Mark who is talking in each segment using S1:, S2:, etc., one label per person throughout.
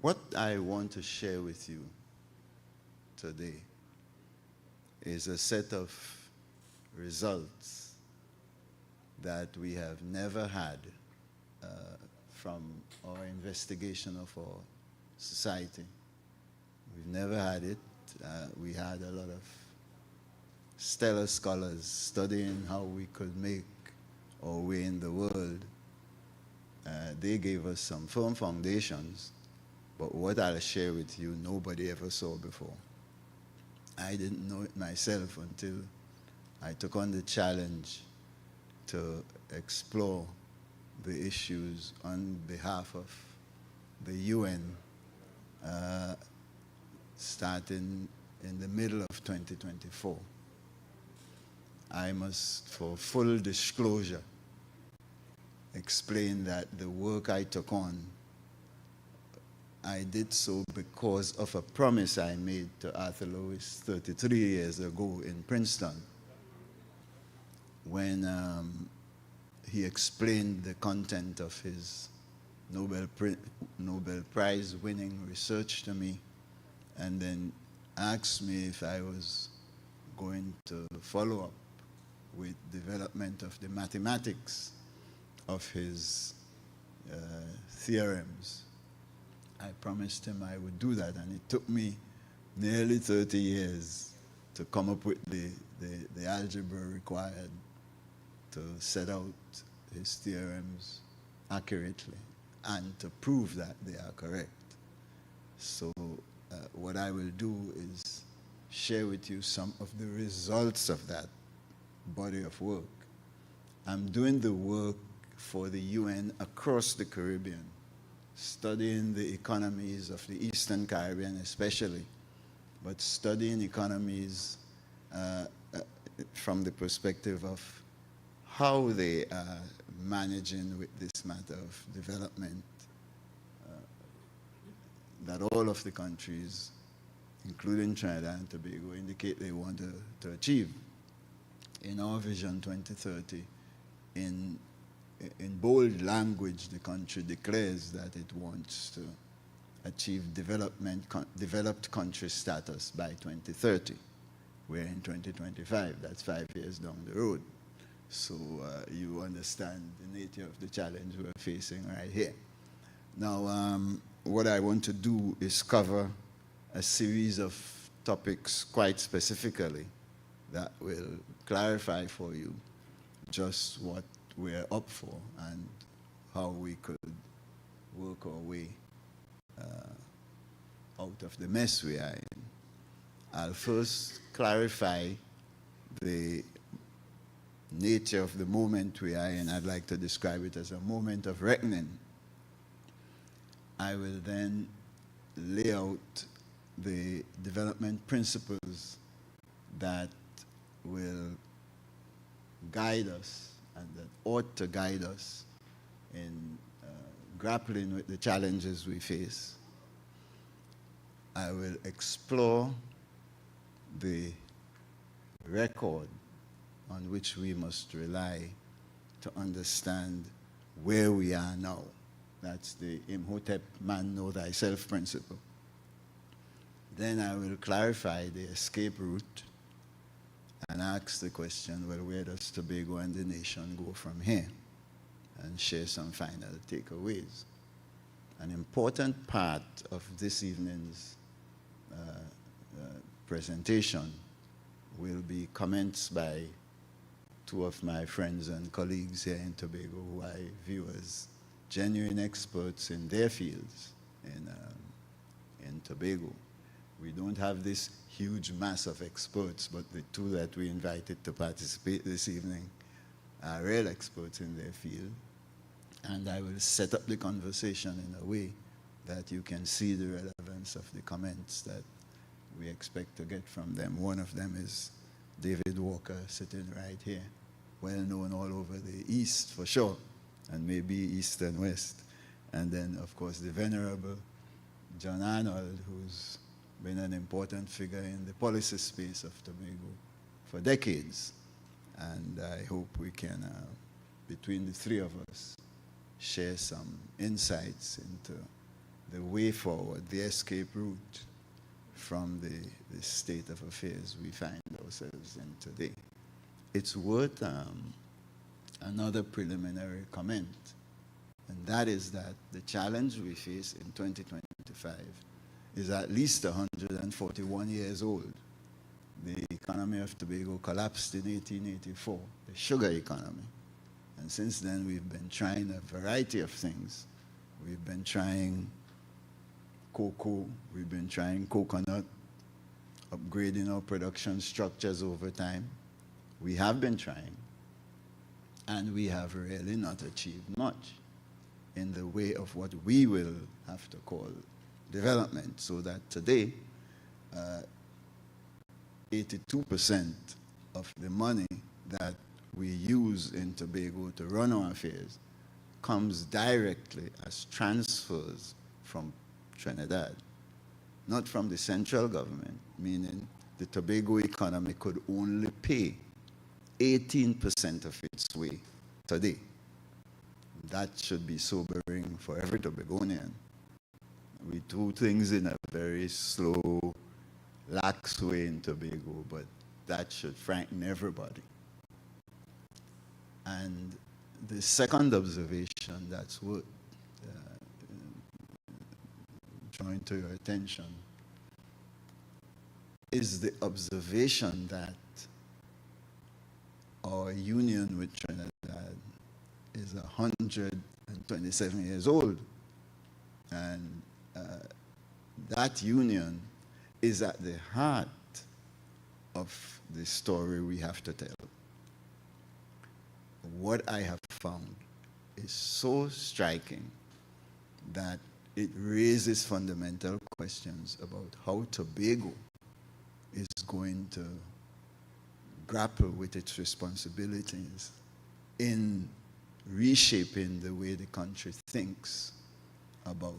S1: What I want to share with you today is a set of results that we have never had from our investigation of our society. We've never had it. We had a lot of stellar scholars studying how we could make our way in the world. They gave us some firm foundations, but what I'll share with you, nobody ever saw before. I didn't know it myself until I took on the challenge to explore the issues on behalf of the UN, starting in the middle of 2024. I must, for full disclosure, explain that the work I took on, I did so because of a promise I made to Arthur Lewis 33 years ago in Princeton, when he explained the content of his Nobel Prize winning research to me, and then asked me if I was going to follow up with development of the mathematics of his theorems. I promised him I would do that, and it took me nearly 30 years to come up with the algebra required to set out his theorems accurately and to prove that they are correct. So what I will do is share with you some of the results of that body of work. I'm doing the work for the UN across the Caribbean, studying the economies of the Eastern Caribbean especially, but studying economies from the perspective of how they are managing with this matter of development that all of the countries, including Trinidad and Tobago, indicate they want to achieve. In our Vision 2030, in bold language, the country declares that it wants to achieve developed country status by 2030. We're in 2025. That's 5 years down the road. So you understand the nature of the challenge we're facing right here. Now, what I want to do is cover a series of topics quite specifically that will clarify for you just what we're up for and how we could work our way out of the mess we are in. I'll first clarify the nature of the moment we are in. I'd like to describe it as a moment of reckoning. I will then lay out the development principles that will guide us and that ought to guide us in grappling with the challenges we face. I will explore the record on which we must rely to understand where we are now. That's the Imhotep man know thyself principle. Then I will clarify the escape route and ask the question, well, where does Tobago and the nation go from here? And share some final takeaways. An important part of this evening's presentation will be comments by two of my friends and colleagues here in Tobago who I view as genuine experts in their fields in Tobago. We don't have this huge mass of experts, but the two that we invited to participate this evening are real experts in their field. And I will set up the conversation in a way that you can see the relevance of the comments that we expect to get from them. One of them is David Walker, sitting right here, well known all over the East for sure, and maybe East and West. And then, of course, the Venerable John Arnold, who's been an important figure in the policy space of Tobago for decades. And I hope we can, between the three of us, share some insights into the way forward, the escape route from the state of affairs we find ourselves in today. It's worth another preliminary comment, and that is that the challenge we face in 2025 is at least 141 years old. The economy of Tobago collapsed in 1884, the sugar economy. And since then, we've been trying a variety of things. We've been trying cocoa, we've been trying coconut, upgrading our production structures over time. We have been trying, and we have really not achieved much in the way of what we will have to call development, so that today, 82% of the money that we use in Tobago to run our affairs comes directly as transfers from Trinidad, not from the central government, meaning the Tobago economy could only pay 18% of its way today. That should be sobering for every Tobagonian. We do things in a very slow, lax way in Tobago, but that should frighten everybody. And the second observation that's worth drawing to your attention is the observation that our union with Trinidad is 127 years old. And that union is at the heart of the story we have to tell. What I have found is so striking that it raises fundamental questions about how Tobago is going to grapple with its responsibilities in reshaping the way the country thinks about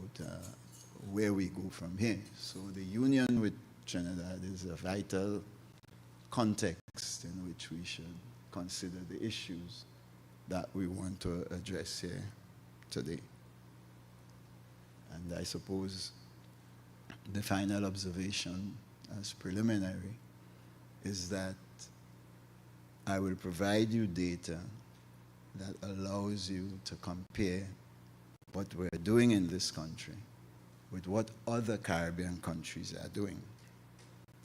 S1: where we go from here. So the union with Trinidad is a vital context in which we should consider the issues that we want to address here today. And I suppose the final observation as preliminary is that I will provide you data that allows you to compare what we're doing in this country with what other Caribbean countries are doing,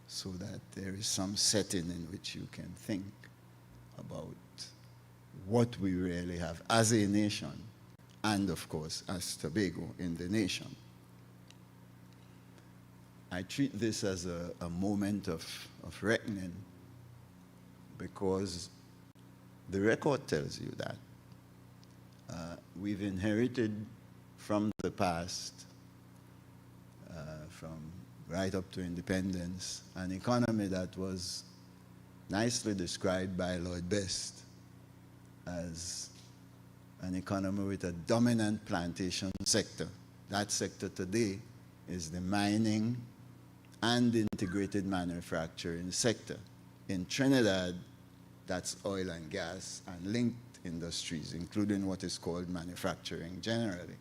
S1: so that there is some setting in which you can think about what we really have as a nation, and of course as Tobago in the nation. I treat this as a moment of reckoning, because the record tells you that we've inherited from the past, from right up to independence, an economy that was nicely described by Lloyd Best as an economy with a dominant plantation sector. That sector today is the mining and integrated manufacturing sector. In Trinidad, that's oil and gas and linked industries, including what is called manufacturing generally,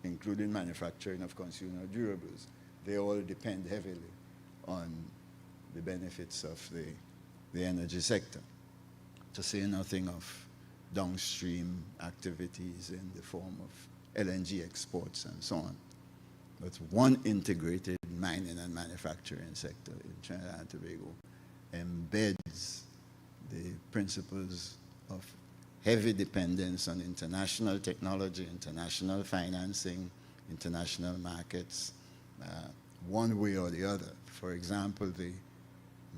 S1: including manufacturing of consumer durables. They all depend heavily on the benefits of the energy sector, to say nothing of downstream activities in the form of LNG exports and so on. But one integrated mining and manufacturing sector in Trinidad and Tobago embeds the principles of heavy dependence on international technology, international financing, international markets, one way or the other. For example, the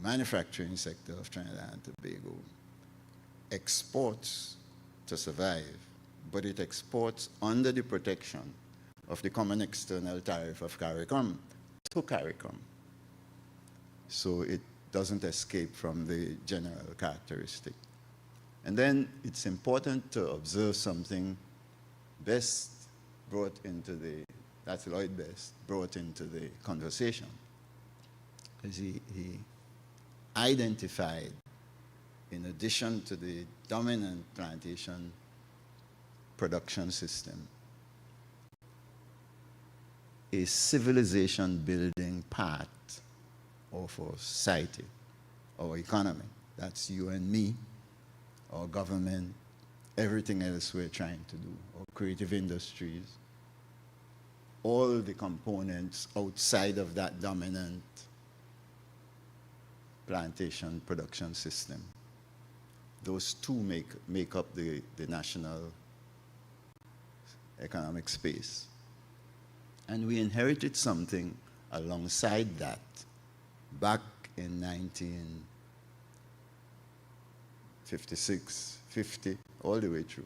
S1: manufacturing sector of Trinidad and Tobago exports to survive, but it exports under the protection of the common external tariff of CARICOM to CARICOM. So it doesn't escape from the general characteristic. And then it's important to observe something Best brought into the, that's Lloyd Best, brought into the conversation. Because he identified, in addition to the dominant plantation production system, a civilization building part of our society, our economy. That's you and me, our government, everything else we're trying to do, our creative industries, all the components outside of that dominant plantation production system. Those two make up the national economic space. And we inherited something alongside that back in 1956, 50, all the way through,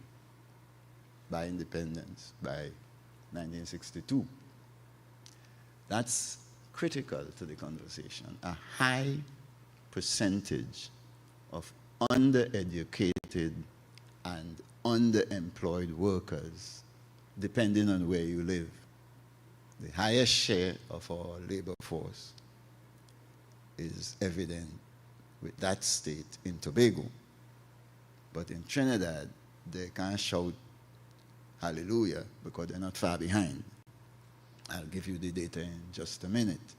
S1: by independence, by 1962. That's critical to the conversation. A high percentage of undereducated and underemployed workers, depending on where you live. The highest share of our labor force is evident with that state in Tobago. But in Trinidad, they can't shout hallelujah because they're not far behind. I'll give you the data in just a minute.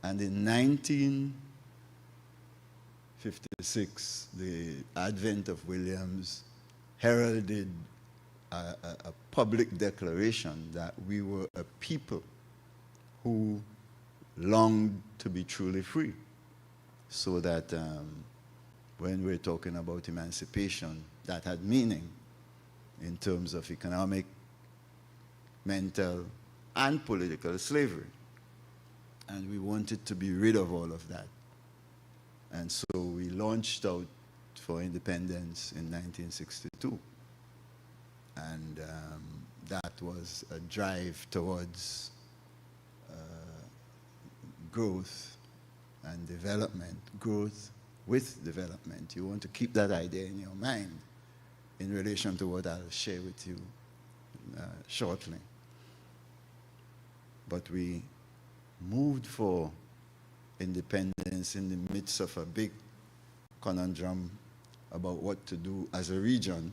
S1: And in 1956, the advent of Williams heralded a public declaration that we were a people who longed to be truly free. So that when we're talking about emancipation, that had meaning in terms of economic, mental, and political slavery. And we wanted to be rid of all of that. And so we launched out for independence in 1962. And that was a drive towards growth and development, growth with development. You want to keep that idea in your mind in relation to what I'll share with you shortly. But we moved for independence in the midst of a big conundrum about what to do as a region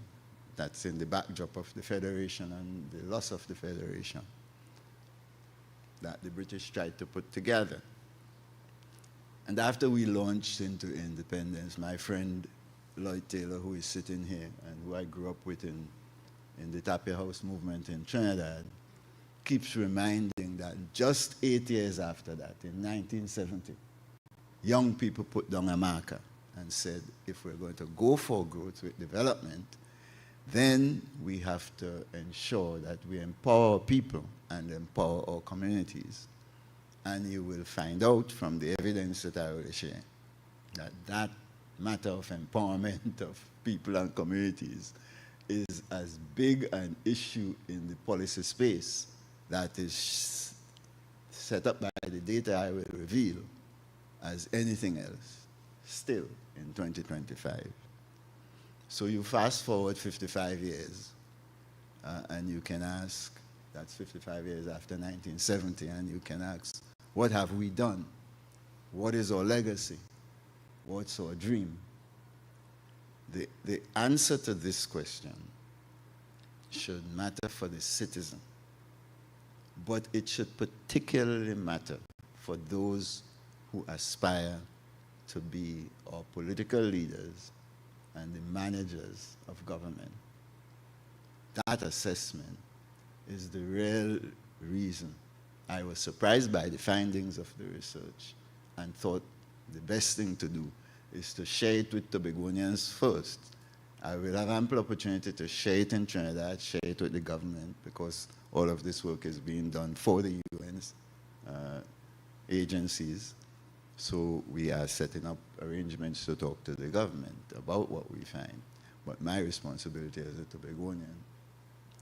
S1: that's in the backdrop of the Federation and the loss of the Federation that the British tried to put together. And after we launched into independence, my friend Lloyd Taylor, who is sitting here and who I grew up with in the Tapia House movement in Trinidad, keeps reminding that just 8 years after that, in 1970, young people put down a marker and said, if we're going to go for growth with development, then we have to ensure that we empower people and empower our communities. And you will find out from the evidence that I will share that that matter of empowerment of people and communities is as big an issue in the policy space that is set up by the data I will reveal as anything else, still in 2025. So you fast forward 55 years, and you can ask, that's 55 years after 1970, and you can ask, what have we done? What is our legacy? What's our dream? The answer to this question should matter for the citizen, but it should particularly matter for those who aspire to be our political leaders and the managers of government. That assessment is the real reason I was surprised by the findings of the research and thought the best thing to do is to share it with Tobagonians first. I will have ample opportunity to share it in Trinidad, share it with the government, because all of this work is being done for the UN's agencies. So we are setting up arrangements to talk to the government about what we find. But my responsibility as a Tobagonian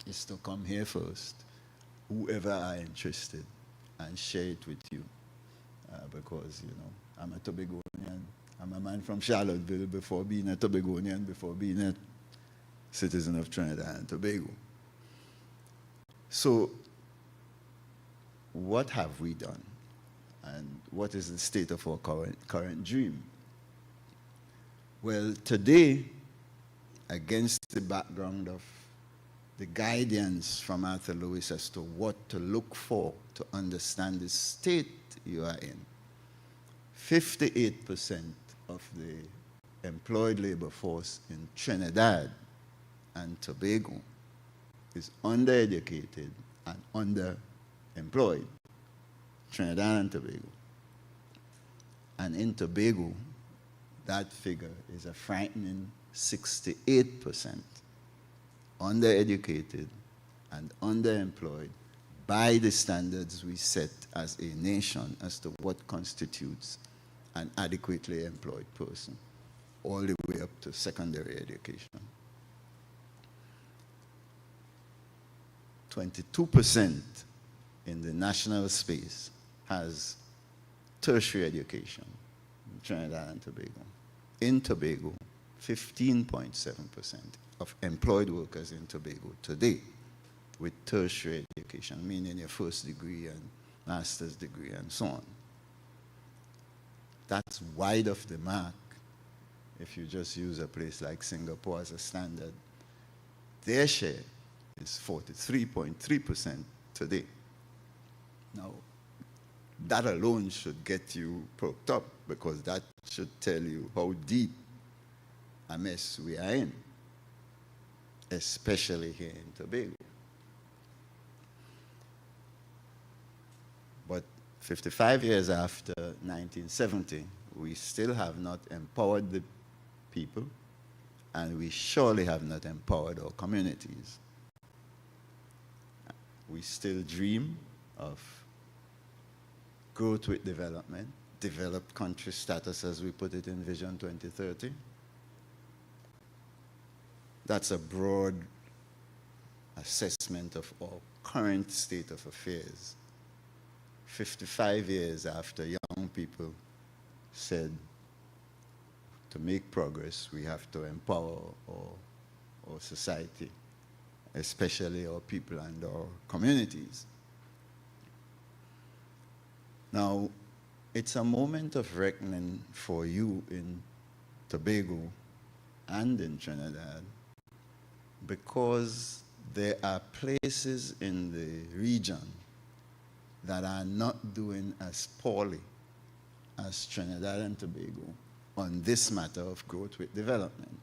S1: is to come here first, whoever are interested, and share it with you. Because, you know, I'm a Tobagonian. I'm a man from Charlottesville before being a Tobagonian, before being a citizen of Trinidad and Tobago. So, what have we done? And what is the state of our current dream? Well, today, against the background of the guidance from Arthur Lewis as to what to look for to understand the state you are in. 58% of the employed labor force in Trinidad and Tobago is undereducated and underemployed. Trinidad and Tobago. And in Tobago, that figure is a frightening 68%. Undereducated and underemployed by the standards we set as a nation as to what constitutes an adequately employed person, all the way up to secondary education. 22% in the national space has tertiary education in Trinidad and Tobago. In Tobago, 15.7% of employed workers in Tobago today with tertiary education, meaning your first degree and master's degree and so on. That's wide off the mark if you just use a place like Singapore as a standard. Their share is 43.3% today. Now, that alone should get you perked up, because that should tell you how deep a mess we are in, especially here in Tobago. But 55 years after 1970, we still have not empowered the people, and we surely have not empowered our communities. We still dream of growth with development, developed country status as we put it in Vision 2030. That's a broad assessment of our current state of affairs. 55 years after young people said to make progress, we have to empower our society, especially our people and our communities. Now, it's a moment of reckoning for you in Tobago and in Trinidad, because there are places in the region that are not doing as poorly as Trinidad and Tobago on this matter of growth with development.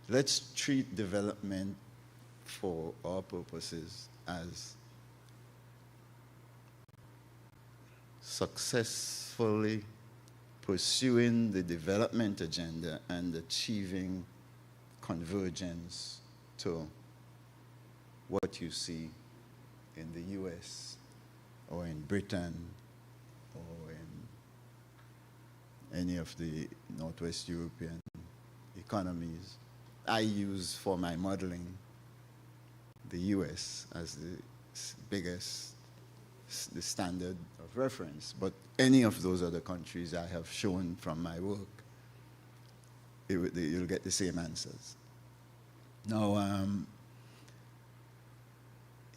S1: Let's treat development for our purposes as successfully pursuing the development agenda and achieving convergence to what you see in the US or in Britain or in any of the Northwest European economies. I use for my modeling the US as the biggest, the standard of reference, but any of those other countries I have shown from my work, you'll get the same answers. Now,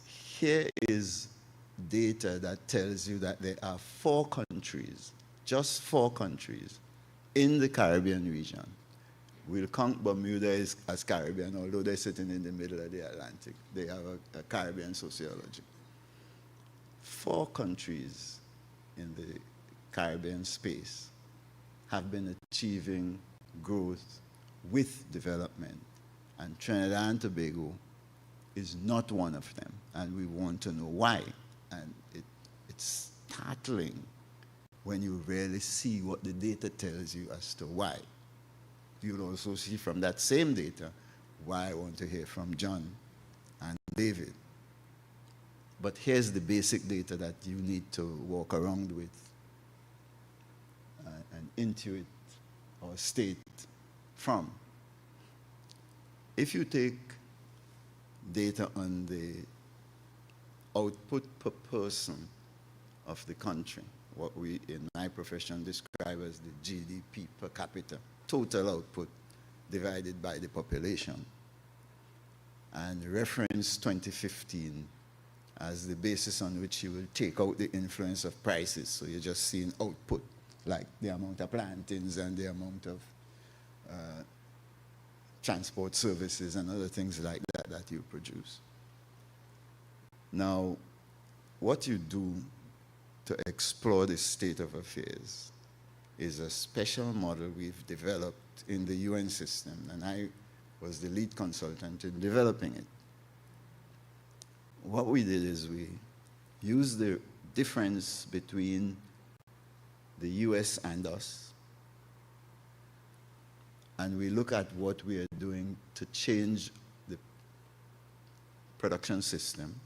S1: here is data that tells you that there are 4 countries, just 4 countries, in the Caribbean region. We'll count Bermuda as Caribbean, although they're sitting in the middle of the Atlantic. They have a Caribbean sociology. 4 countries in the Caribbean space have been achieving growth with development, and Trinidad and Tobago is not one of them, and we want to know why. And it's startling when you really see what the data tells you as to why. You'll also see from that same data why I want to hear from John and David. But here's the basic data that you need to walk around with and intuit or state from. If you take data on the output per person of the country, what we in my profession describe as the GDP per capita, total output divided by the population, and reference 2015 as the basis on which you will take out the influence of prices. So you're just seeing output, like the amount of plantains and the amount of transport services and other things like that that you produce. Now, what you do to explore this state of affairs is a special model we've developed in the UN system, and I was the lead consultant in developing it. What we did is we used the difference between the US and us, and we look at what we are doing to change the production system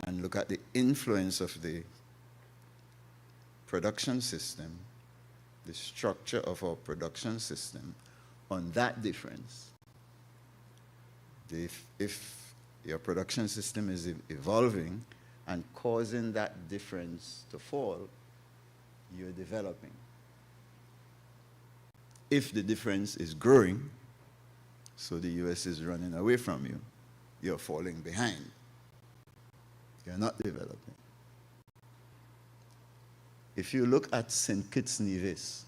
S1: and look at the influence of the production system, the structure of our production system on that difference. If your production system is evolving and causing that difference to fall, you're developing. If the difference is growing, so the US is running away from you, you're falling behind. You're not developing. If you look at St. Kitts Nevis,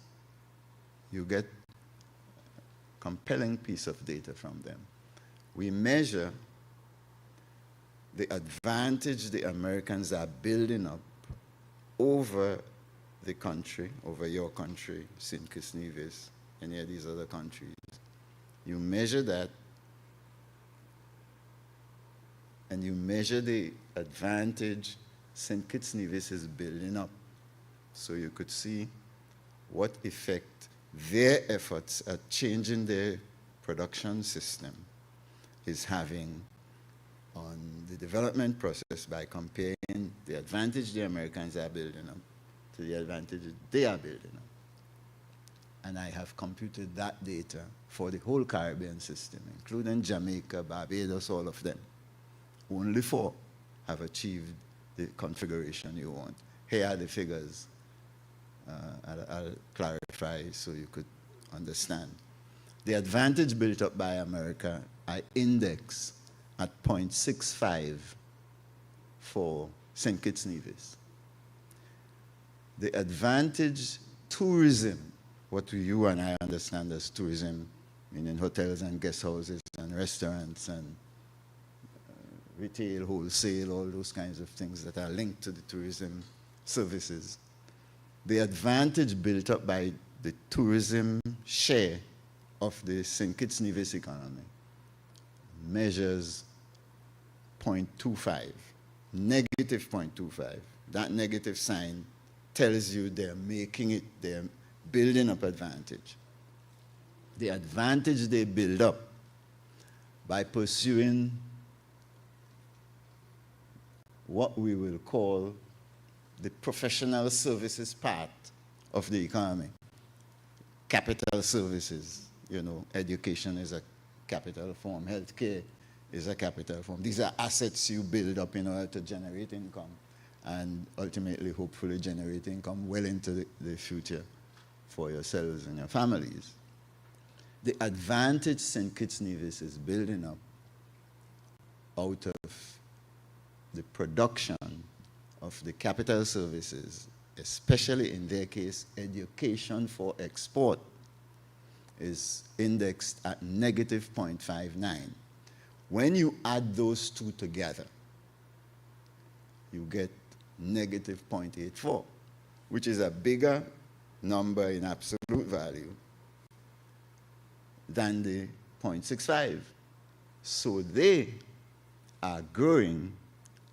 S1: you get a compelling piece of data from them. We measure the advantage the Americans are building up over the country, over your country, St. Kitts Nevis, any of these other countries. You measure that, and you measure the advantage St. Kitts Nevis is building up. So you could see what effect their efforts at changing their production system is having on the development process by comparing the advantage the Americans are building up to the advantage they are building up. And I have computed that data for the whole Caribbean system, including Jamaica, Barbados, all of them. Only 4 have achieved the configuration you want. Here are the figures. I'll clarify so you could understand. The advantage built up by America, I index at 0.65 for St. Kitts Nevis. The advantage tourism, what you and I understand as tourism, meaning hotels and guest houses and restaurants and retail, wholesale, all those kinds of things that are linked to the tourism services. The advantage built up by the tourism share of the St. Kitts Nevis economy measures 0.25, negative 0.25. That negative sign tells you they're making it, they're building up advantage. The advantage they build up by pursuing what we will call the professional services part of the economy. Capital services, you know, education is a capital form, healthcare is a capital form. These are assets you build up in order to generate income and ultimately, hopefully, generate income well into the future for yourselves and your families. The advantage St. Kitts Nevis is building up out of the production of the capital services, especially in their case, education for export, is indexed at negative 0.59. When you add those two together, you get negative 0.84, which is a bigger number in absolute value than the 0.65. So they are growing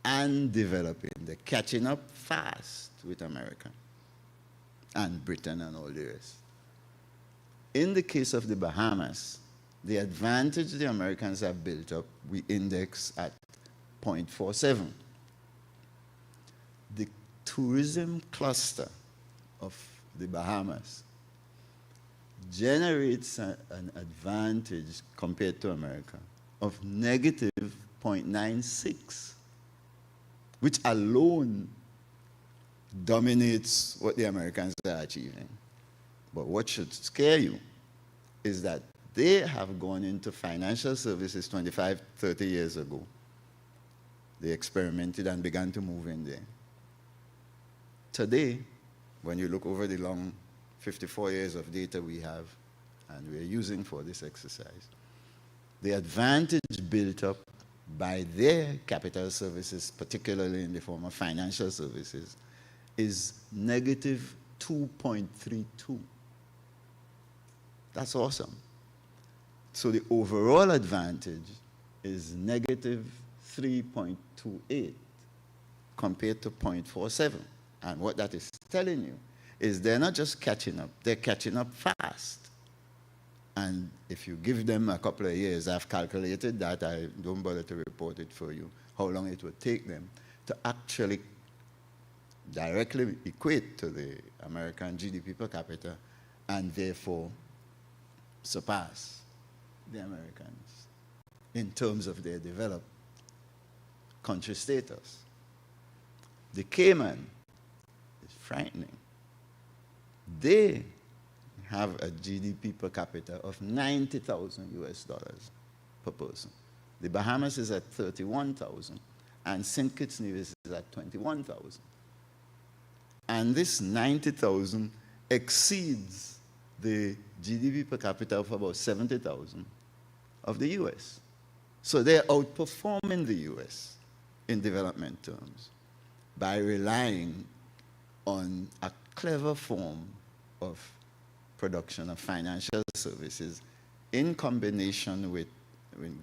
S1: and developing. They're catching up fast with America and Britain and all the rest. In the case of the Bahamas, the advantage the Americans have built up, we index at 0.47. The tourism cluster of the Bahamas generates an advantage compared to America of negative 0.96, which alone dominates what the Americans are achieving. But what should scare you is that they have gone into financial services 25, 30 years ago. They experimented and began to move in there. Today, when you look over the long 54 years of data we have, and we're using for this exercise, the advantage built up by their capital services, particularly in the form of financial services, is negative 2.32. That's awesome. So the overall advantage is negative 3.28 compared to 0.47. And what that is telling you is they're not just catching up, they're catching up fast. And if you give them a couple of years, I've calculated that, I don't bother to report it for you, how long it would take them to actually directly equate to the American GDP per capita and therefore surpass the Americans in terms of their developed country status. The Cayman is frightening. They have a GDP per capita of 90,000 US dollars per person. The Bahamas is at 31,000 and St. Kitts Nevis is at 21,000. And this 90,000 exceeds the GDP per capita of about 70,000 of the US. So they're outperforming the US in development terms by relying on a clever form of production of financial services in combination with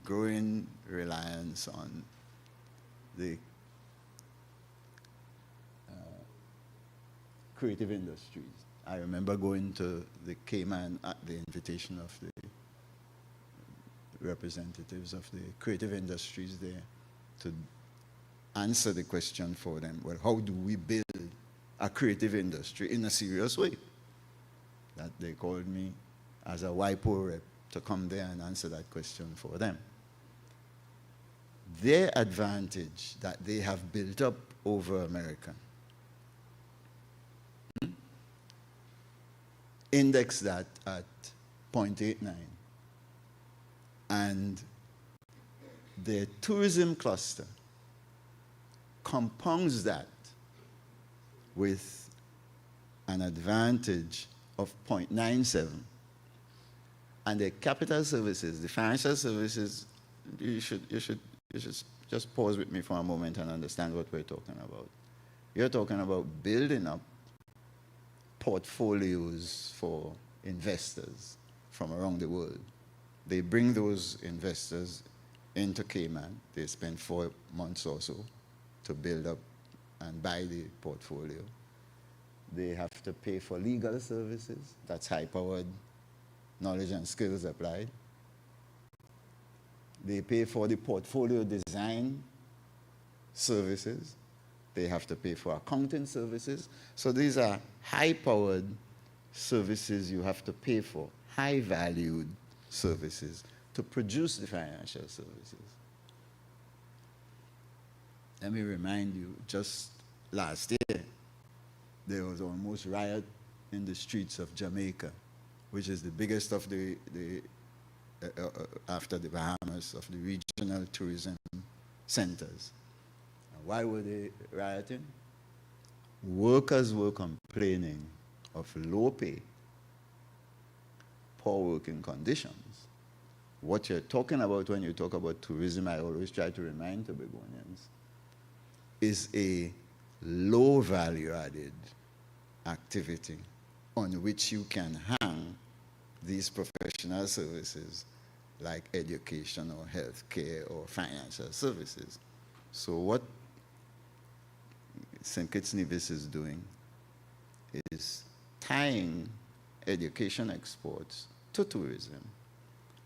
S1: growing reliance on the creative industries. I remember going to the Cayman at the invitation of the representatives of the creative industries there to answer the question for them, well, how do we build a creative industry in a serious way? That they called me as a WIPO rep to come there and answer that question for them. Their advantage that they have built up over America, index that at 0.89, and their tourism cluster compounds that with an advantage of 0.97. And the capital services, the financial services, you should just pause with me for a moment and understand what we're talking about. You're talking about building up portfolios for investors from around the world. They bring those investors into Cayman. They spend 4 months or so to build up and buy the portfolio. They have to pay for legal services. That's high-powered knowledge and skills applied. They pay for the portfolio design services. They have to pay for accounting services. So these are high-powered services you have to pay for, high-valued services to produce the financial services. Let me remind you, just last year, there was almost riot in the streets of Jamaica, which is the biggest of after the Bahamas, of the regional tourism centers. And why were they rioting? Workers were complaining of low pay, poor working conditions. What you're talking about when you talk about tourism, I always try to remind Tobagonians, is a low value added activity on which you can hang these professional services like education or healthcare or financial services. So what St. Kitts Nevis is doing is tying education exports to tourism.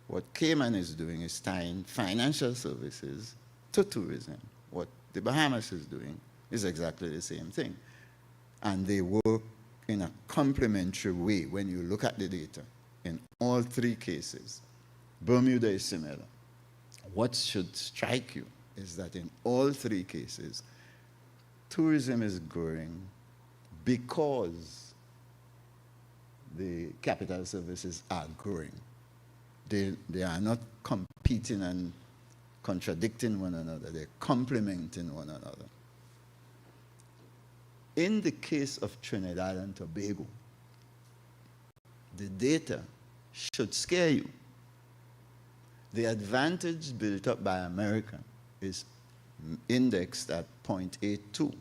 S1: What Cayman is doing is tying financial services to tourism. What the Bahamas is doing is exactly the same thing. And they work in a complementary way when you look at the data. In all three cases, Bermuda is similar. What should strike you is that in all three cases, tourism is growing because the capital services are growing. They are not competing and contradicting one another. They're complementing one another. In the case of Trinidad and Tobago, the data should scare you. The advantage built up by America is indexed at 0.82.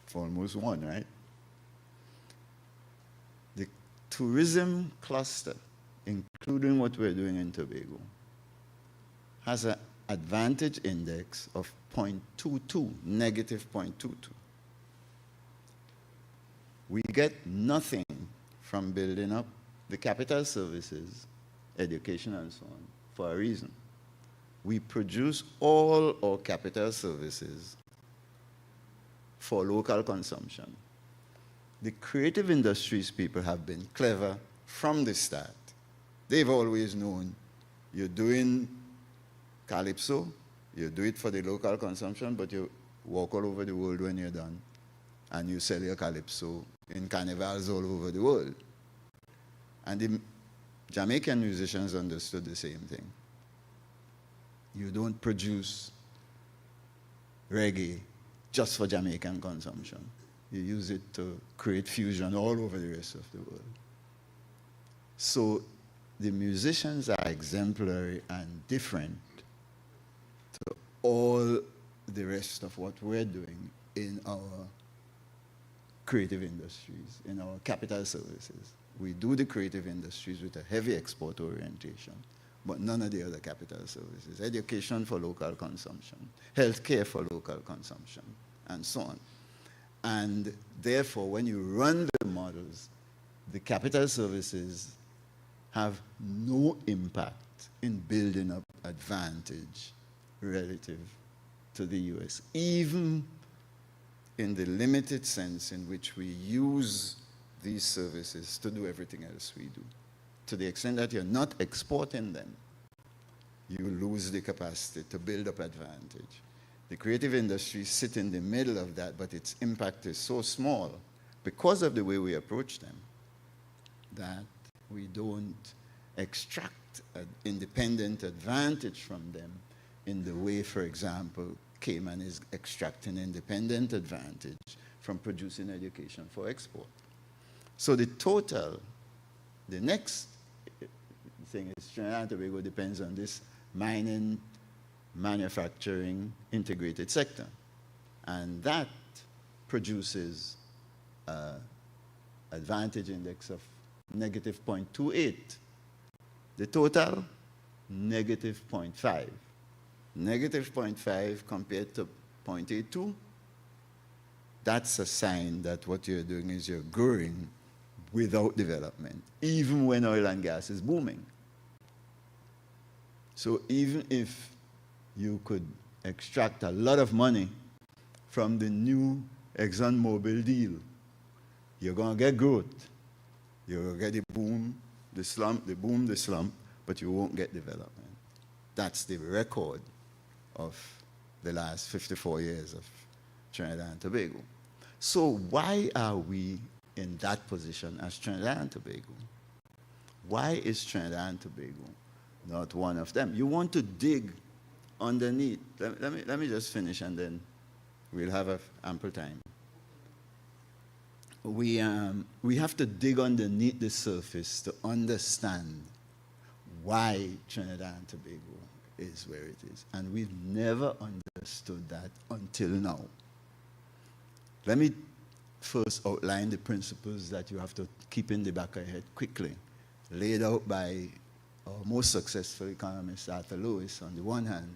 S1: For almost 1, right? The tourism cluster, including what we're doing in Tobago, has an advantage index of 0.22, negative 0.22. We get nothing from building up the capital services, education and so on, for a reason. We produce all our capital services for local consumption. The creative industries people have been clever from the start. They've always known you're doing calypso, you do it for the local consumption, but you walk all over the world when you're done, and you sell your calypso in carnivals all over the world. And the Jamaican musicians understood the same thing. You don't produce reggae just for Jamaican consumption. You use it to create fusion all over the rest of the world. So the musicians are exemplary and different to all the rest of what we're doing in our creative industries, in our capital services. We do the creative industries with a heavy export orientation, but none of the other capital services. Education for local consumption, healthcare for local consumption, and so on. And therefore, when you run the models, the capital services have no impact in building up advantage relative to the US, even in the limited sense in which we use these services to do everything else we do. To the extent that you're not exporting them, you lose the capacity to build up advantage. The creative industries sit in the middle of that, but its impact is so small because of the way we approach them that we don't extract an independent advantage from them in the way, for example, Cayman is extracting independent advantage from producing education for export. So the total, the next thing is Trinidad and Tobago depends on this mining, manufacturing, integrated sector. And that produces advantage index of negative 0.28. The total, negative 0.5. Negative 0.5 compared to 0.82, that's a sign that what you're doing is you're growing without development, even when oil and gas is booming. So even if you could extract a lot of money from the new ExxonMobil deal, you're going to get growth. You're going to get the boom, the slump, the boom, the slump, but you won't get development. That's the record of the last 54 years of Trinidad and Tobago. So why are we in that position as Trinidad and Tobago? Why is Trinidad and Tobago not one of them? You want to dig underneath. Let me just finish and then we'll have ample time. We have to dig underneath the surface to understand why Trinidad and Tobago is where it is. And we've never understood that until now. Let me first outline the principles that you have to keep in the back of your head quickly, laid out by our most successful economist, Arthur Lewis, on the one hand,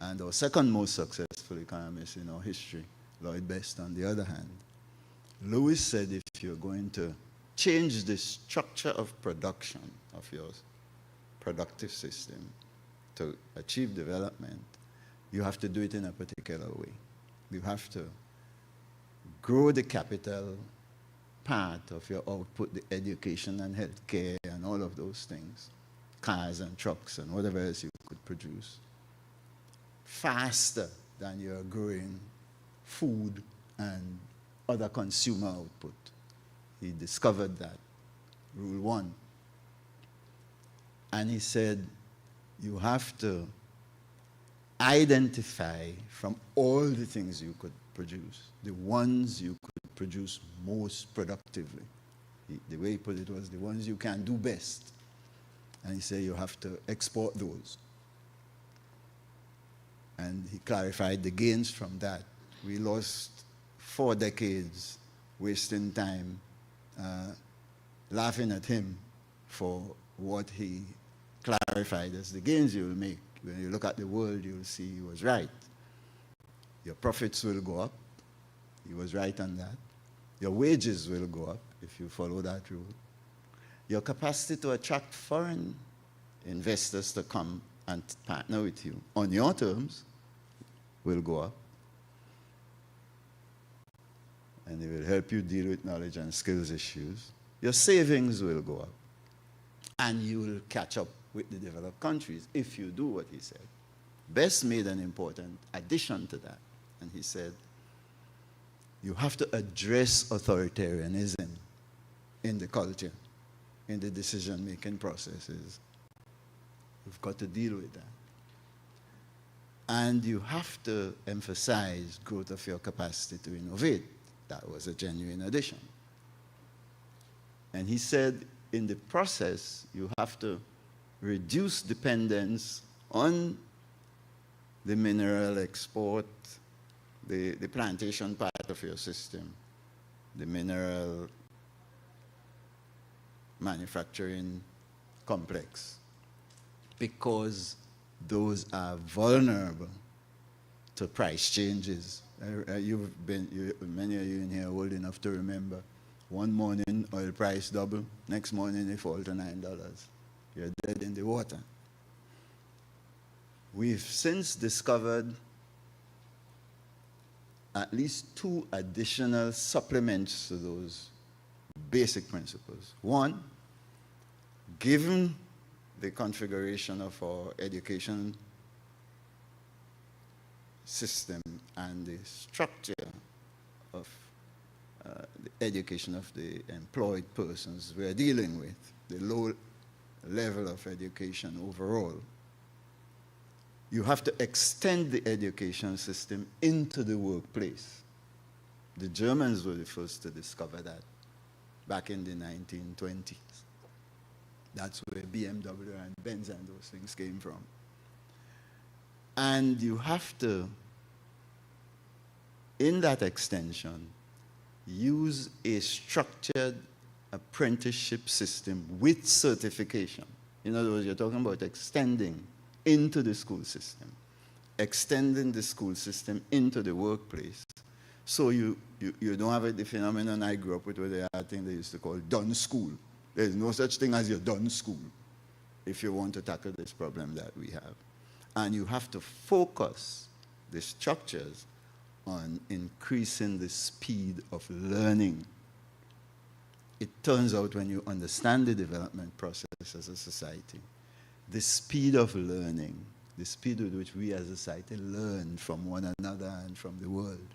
S1: and our second most successful economist in our history, Lloyd Best, on the other hand. Lewis said if you're going to change the structure of production of your productive system to achieve development, you have to do it in a particular way. You have to grow the capital part of your output, the education and healthcare and all of those things, cars and trucks and whatever else you could produce, faster than you're growing food and other consumer output. He discovered that, rule one. And he said, you have to identify from all the things you could produce, the ones you could produce most productively. The way he put it was the ones you can do best. And he said you have to export those. And he clarified the gains from that. We lost 4 decades wasting time laughing at him for what he clarified as the gains you will make. When you look at the world, you'll see he was right. Your profits will go up. He was right on that. Your wages will go up if you follow that rule. Your capacity to attract foreign investors to come and partner with you on your terms will go up. And it will help you deal with knowledge and skills issues. Your savings will go up. And you will catch up with the developed countries if you do what he said. Best made an important addition to that. And he said, you have to address authoritarianism in the culture, in the decision-making processes. You've got to deal with that. And you have to emphasize growth of your capacity to innovate. That was a genuine addition. And he said, in the process, you have to reduce dependence on the mineral export, the plantation part of your system, the mineral manufacturing complex, because those are vulnerable to price changes. Many of you in here are old enough to remember, one morning oil price double, next morning it fall to $9. You're dead in the water. We've since discovered at least 2 additional supplements to those basic principles. One, given the configuration of our education system and the structure of the education of the employed persons we're dealing with, the low level of education overall, you have to extend the education system into the workplace. The Germans were the first to discover that back in the 1920s. That's where BMW and Benz and those things came from. And you have to, in that extension, use a structured apprenticeship system with certification. In other words, you're talking about extending into the school system, extending the school system into the workplace. So you don't have the phenomenon I grew up with where they had a thing they used to call done school. There's no such thing as your done school if you want to tackle this problem that we have. And you have to focus the structures on increasing the speed of learning. It turns out when you understand the development process as a society, the speed of learning, the speed with which we as a society learn from one another and from the world,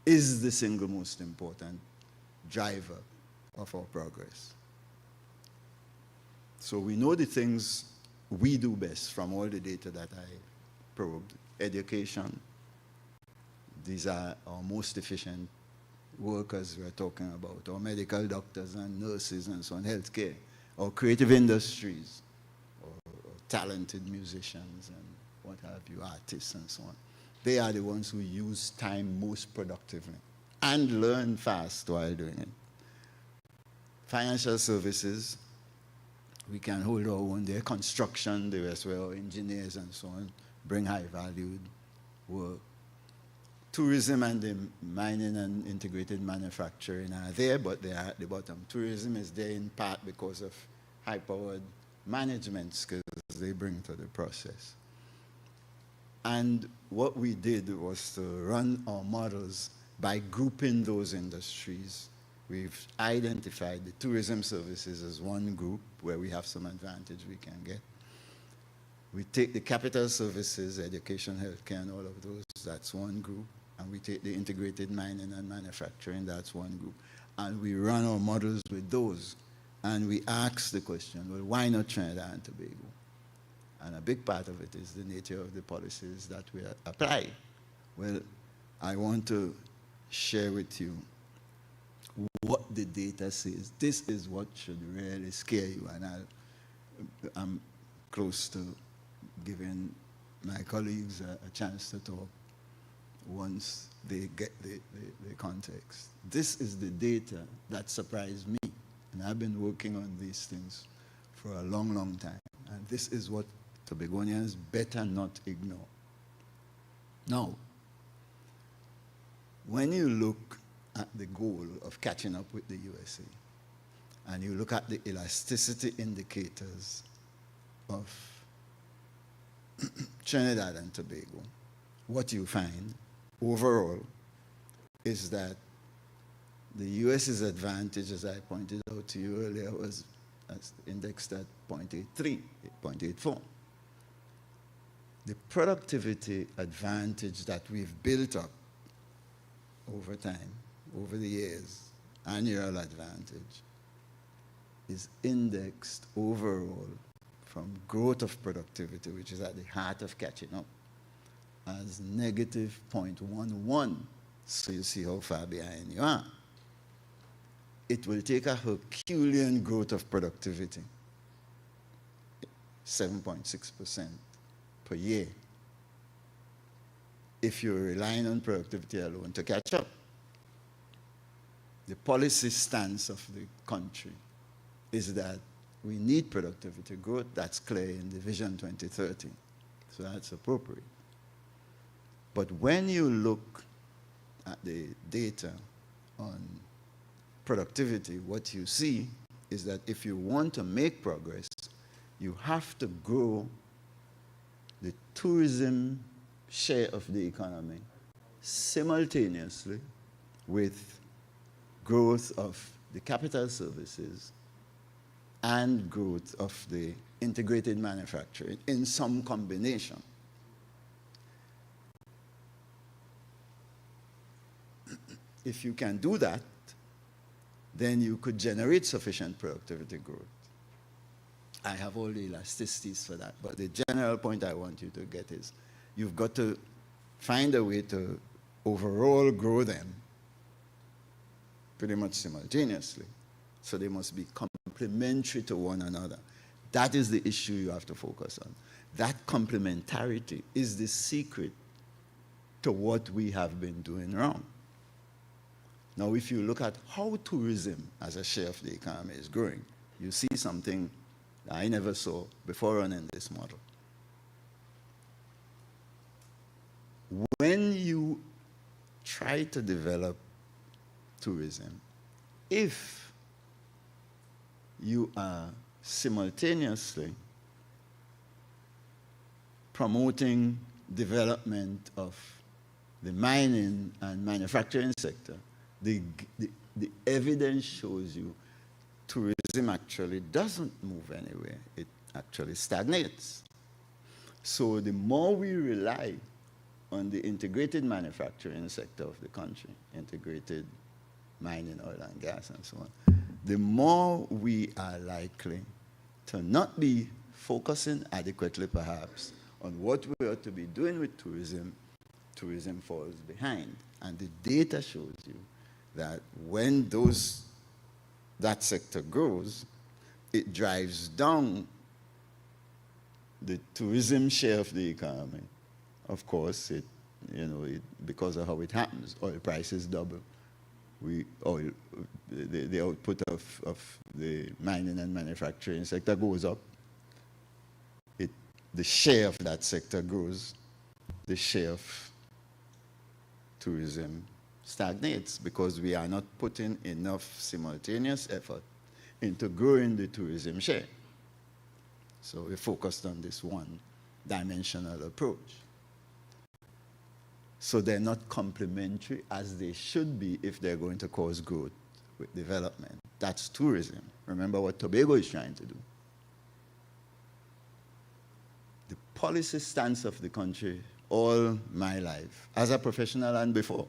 S1: is the single most important driver of our progress. So we know the things we do best from all the data that I probed. Education, these are our most efficient workers we're talking about, our medical doctors and nurses and so on, healthcare, our creative industries, or talented musicians and what have you, artists and so on. They are the ones who use time most productively and learn fast while doing it. Financial services, we can hold our own there. Construction, the rest were our engineers and so on, bring high-valued work. Tourism and the mining and integrated manufacturing are there, but they are at the bottom. Tourism is there in part because of high-powered management skills they bring to the process. And what we did was to run our models by grouping those industries. We've identified the tourism services as one group where we have some advantage we can get. We take the capital services, education, healthcare, and all of those, that's one group. And we take the integrated mining and manufacturing, that's one group. And we run our models with those. And we ask the question, well, why not Trinidad and Tobago? And a big part of it is the nature of the policies that we apply. Well, I want to share with you what the data says. This is what should really scare you, and I'm close to giving my colleagues a chance to talk once they get the context. This is the data that surprised me, and I've been working on these things for a long, long time, and this is what Tobagonians better not ignore. Now, when you look at the goal of catching up with the USA, and you look at the elasticity indicators of Trinidad and Tobago, what you find overall is that the US's advantage, as I pointed out to you earlier, was indexed at 0.83, 0.84. The productivity advantage that we've built up over time, over the years, annual advantage, is indexed overall from growth of productivity, which is at the heart of catching up, as negative 0.11. So you see how far behind you are. It will take a Herculean growth of productivity, 7.6% per year, if you're relying on productivity alone to catch up. The policy stance of the country is that we need productivity growth. That's clear in the Vision 2030. So that's appropriate. But when you look at the data on productivity, what you see is that if you want to make progress, you have to grow the tourism share of the economy simultaneously with growth of the capital services and growth of the integrated manufacturing in some combination. If you can do that, then you could generate sufficient productivity growth. I have all the elasticities for that, but the general point I want you to get is you've got to find a way to overall grow them pretty much simultaneously. So they must be complementary to one another. That is the issue you have to focus on. That complementarity is the secret to what we have been doing wrong. Now, if you look at how tourism as a share of the economy is growing, you see something I never saw before running this model. When you try to develop tourism, if you are simultaneously promoting development of the mining and manufacturing sector, the evidence shows you tourism actually doesn't move anywhere. It actually stagnates. So the more we rely on the integrated manufacturing sector of the country, integrated mining, oil and gas and so on, the more we are likely to not be focusing adequately perhaps on what we ought to be doing with tourism. Tourism falls behind. And the data shows you that when that sector grows, it drives down the tourism share of the economy. Of course, because of how it happens, oil prices double. The output of the mining and manufacturing sector goes up. The share of that sector grows. The share of tourism stagnates because we are not putting enough simultaneous effort into growing the tourism share. So we're focused on this one-dimensional approach. So they're not complementary as they should be if they're going to cause growth with development. That's tourism. Remember what Tobago is trying to do. The policy stance of the country all my life, as a professional and before,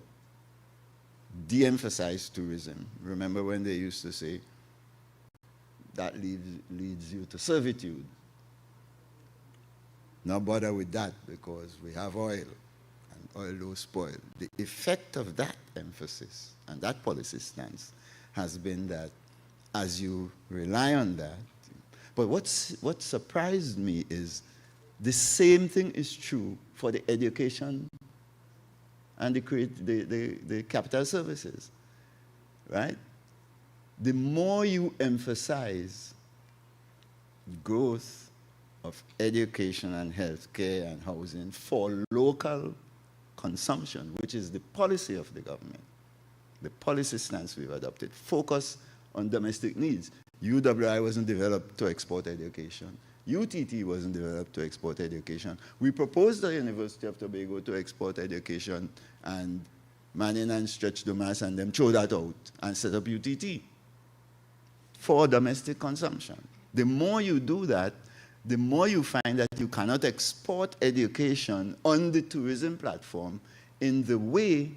S1: de-emphasize tourism. Remember when they used to say, that leads you to servitude. Not bother with that because we have oil and although spoiled. The effect of that emphasis and that policy stance has been that as you rely on that, but what surprised me is the same thing is true for the education and the capital services, right? The more you emphasize growth of education and healthcare and housing for local consumption, which is the policy of the government, the policy stance we've adopted, focus on domestic needs. UWI wasn't developed to export education. UTT wasn't developed to export education. We proposed the University of Tobago to export education, and Manning and Stretch Dumas and them throw that out and set up UTT for domestic consumption. The more you do that, the more you find that you cannot export education on the tourism platform in the way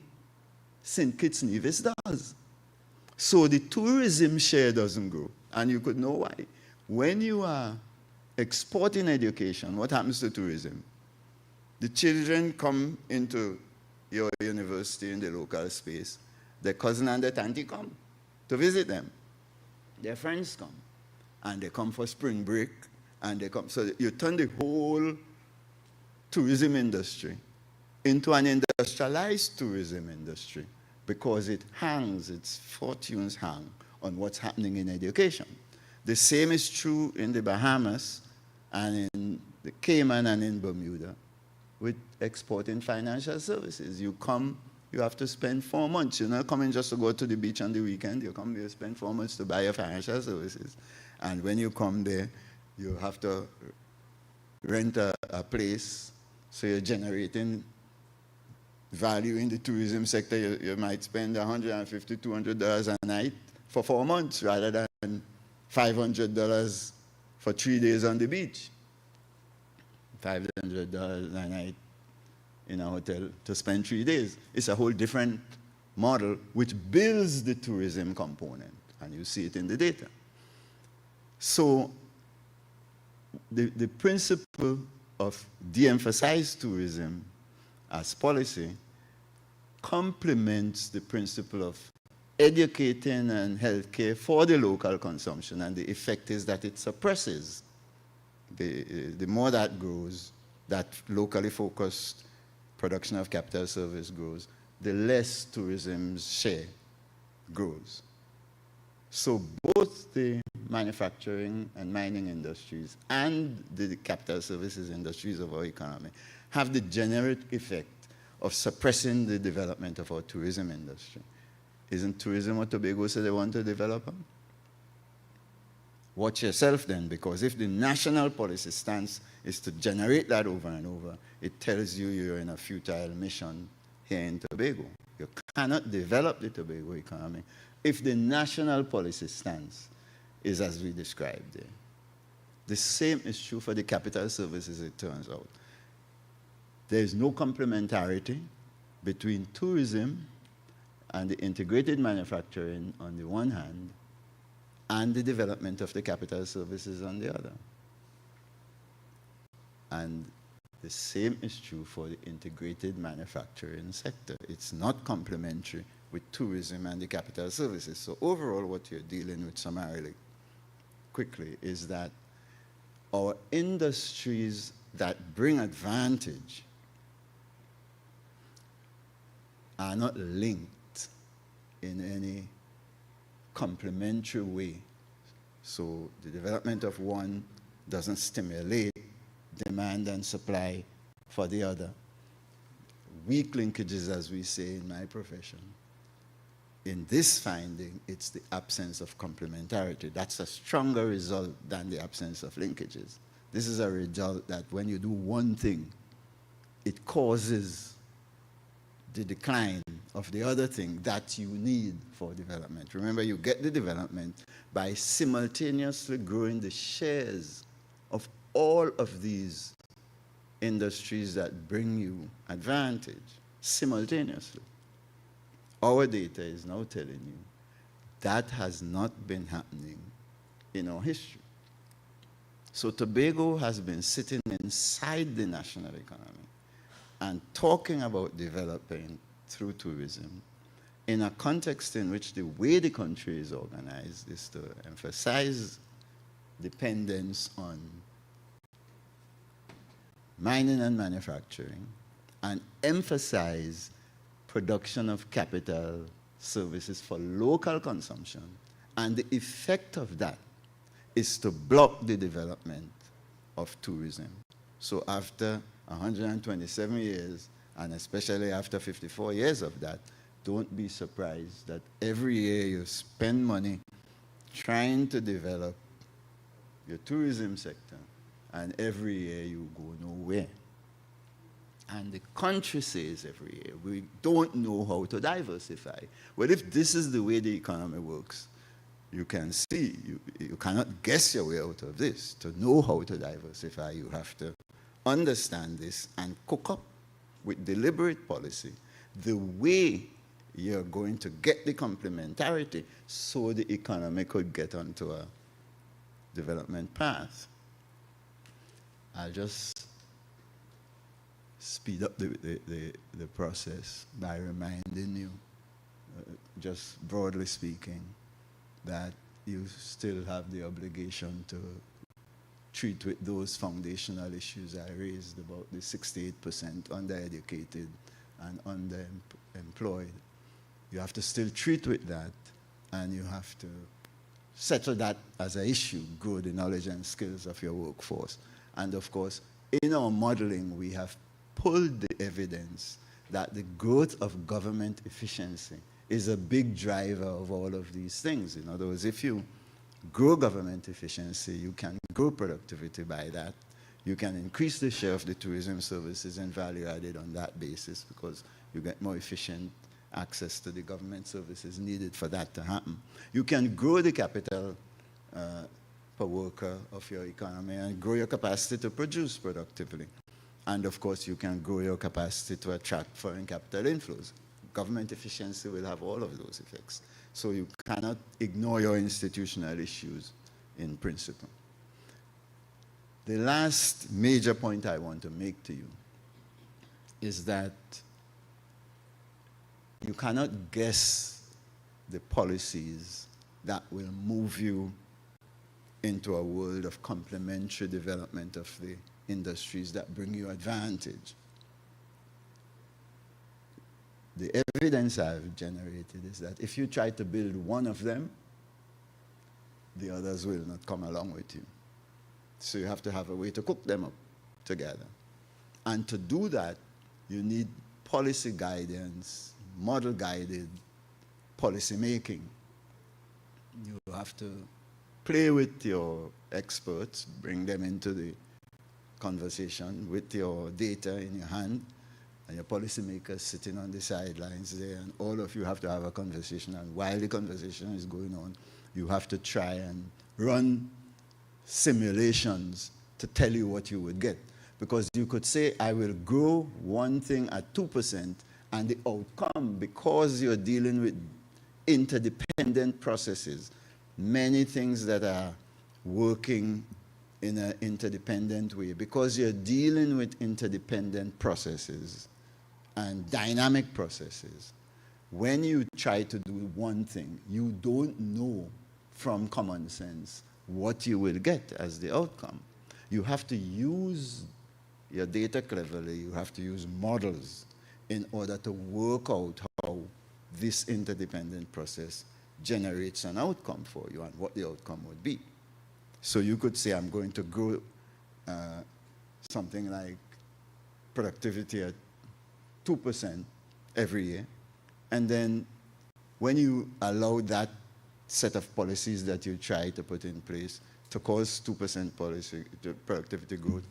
S1: St. Kitts Nevis does. So the tourism share doesn't grow, and you could know why. When you are exporting education, what happens to tourism? The children come into your university in the local space. Their cousin and their auntie come to visit them. Their friends come, and they come for spring break, and they come. So you turn the whole tourism industry into an industrialized tourism industry because it hangs, its fortunes hang on what's happening in education. The same is true in the Bahamas and in the Cayman and in Bermuda with exporting financial services. You come, you have to spend 4 months. You're not coming just to go to the beach on the weekend. You come, you spend 4 months to buy your financial services. And when you come there, you have to rent a place, so you're generating value in the tourism sector. You might spend $150, $200 a night for 4 months rather than $500 for 3 days on the beach. $500 a night in a hotel to spend 3 days. It's a whole different model which builds the tourism component, and you see it in the data. So the principle of de-emphasized tourism as policy complements the principle of educating and healthcare for the local consumption, and the effect is that it suppresses. The more that grows, that locally focused production of capital service grows, the less tourism's share grows. So both the manufacturing and mining industries and the capital services industries of our economy have the generic effect of suppressing the development of our tourism industry. Isn't tourism what Tobago said they want to develop on? Watch yourself then, because if the national policy stance is to generate that over and over, it tells you you're in a futile mission here in Tobago. You cannot develop the Tobago economy if the national policy stance is as we described there. The same is true for the capital services, it turns out. There is no complementarity between tourism and the integrated manufacturing on the one hand, and the development of the capital services on the other. And the same is true for the integrated manufacturing sector. It's not complementary with tourism and the capital services. So overall, what you're dealing with summarily, quickly, is that our industries that bring advantage are not linked in any complementary way. So the development of one doesn't stimulate demand and supply for the other. Weak linkages, as we say in my profession. In this finding, it's the absence of complementarity. That's a stronger result than the absence of linkages. This is a result that when you do one thing, it causes the decline of the other thing that you need for development. Remember, you get the development by simultaneously growing the shares of all of these industries that bring you advantage simultaneously. Our data is now telling you that has not been happening in our history. So Tobago has been sitting inside the national economy and talking about developing through tourism in a context in which the way the country is organized is to emphasize dependence on mining and manufacturing and emphasize production of capital services for local consumption. And the effect of that is to block the development of tourism. So after 127 years, and especially after 54 years of that, don't be surprised that every year you spend money trying to develop your tourism sector, and every year you go nowhere. And the country says every year, we don't know how to diversify. Well, if this is the way the economy works, you can see, you cannot guess your way out of this. To know how to diversify, you have to understand this and cook up with deliberate policy the way you're going to get the complementarity so the economy could get onto a development path. I'll just speed up the process by reminding you, just broadly speaking, that you still have the obligation to treat with those foundational issues I raised about the 68% undereducated and underemployed. You have to still treat with that, and you have to settle that as an issue, grow the knowledge and skills of your workforce. And of course, in our modeling, we have pulled the evidence that the growth of government efficiency is a big driver of all of these things. In other words, if you grow government efficiency, you can grow productivity by that. You can increase the share of the tourism services and value added on that basis because you get more efficient access to the government services needed for that to happen. You can grow the capital per worker of your economy and grow your capacity to produce productively. And of course, you can grow your capacity to attract foreign capital inflows. Government efficiency will have all of those effects. So you cannot ignore your institutional issues in principle. The last major point I want to make to you is that you cannot guess the policies that will move you into a world of complementary development of the industries that bring you advantage. The evidence I've generated is that if you try to build one of them, the others will not come along with you. So you have to have a way to cook them up together. And to do that, you need policy guidance, model-guided policy making. You have to play with your experts, bring them into the conversation with your data in your hand, and your policymakers sitting on the sidelines there, and all of you have to have a conversation. And while the conversation is going on, you have to try and run simulations to tell you what you would get. Because you could say, I will grow one thing at 2%, and the outcome, because you're dealing with interdependent processes, many things that are working in an interdependent way, because you're dealing with interdependent processes and dynamic processes, when you try to do one thing, you don't know from common sense what you will get as the outcome. You have to use your data cleverly. You have to use models in order to work out how this interdependent process generates an outcome for you and what the outcome would be. So you could say, I'm going to grow something like productivity at 2% every year. And then when you allow that set of policies that you try to put in place to cause 2% policy, productivity growth,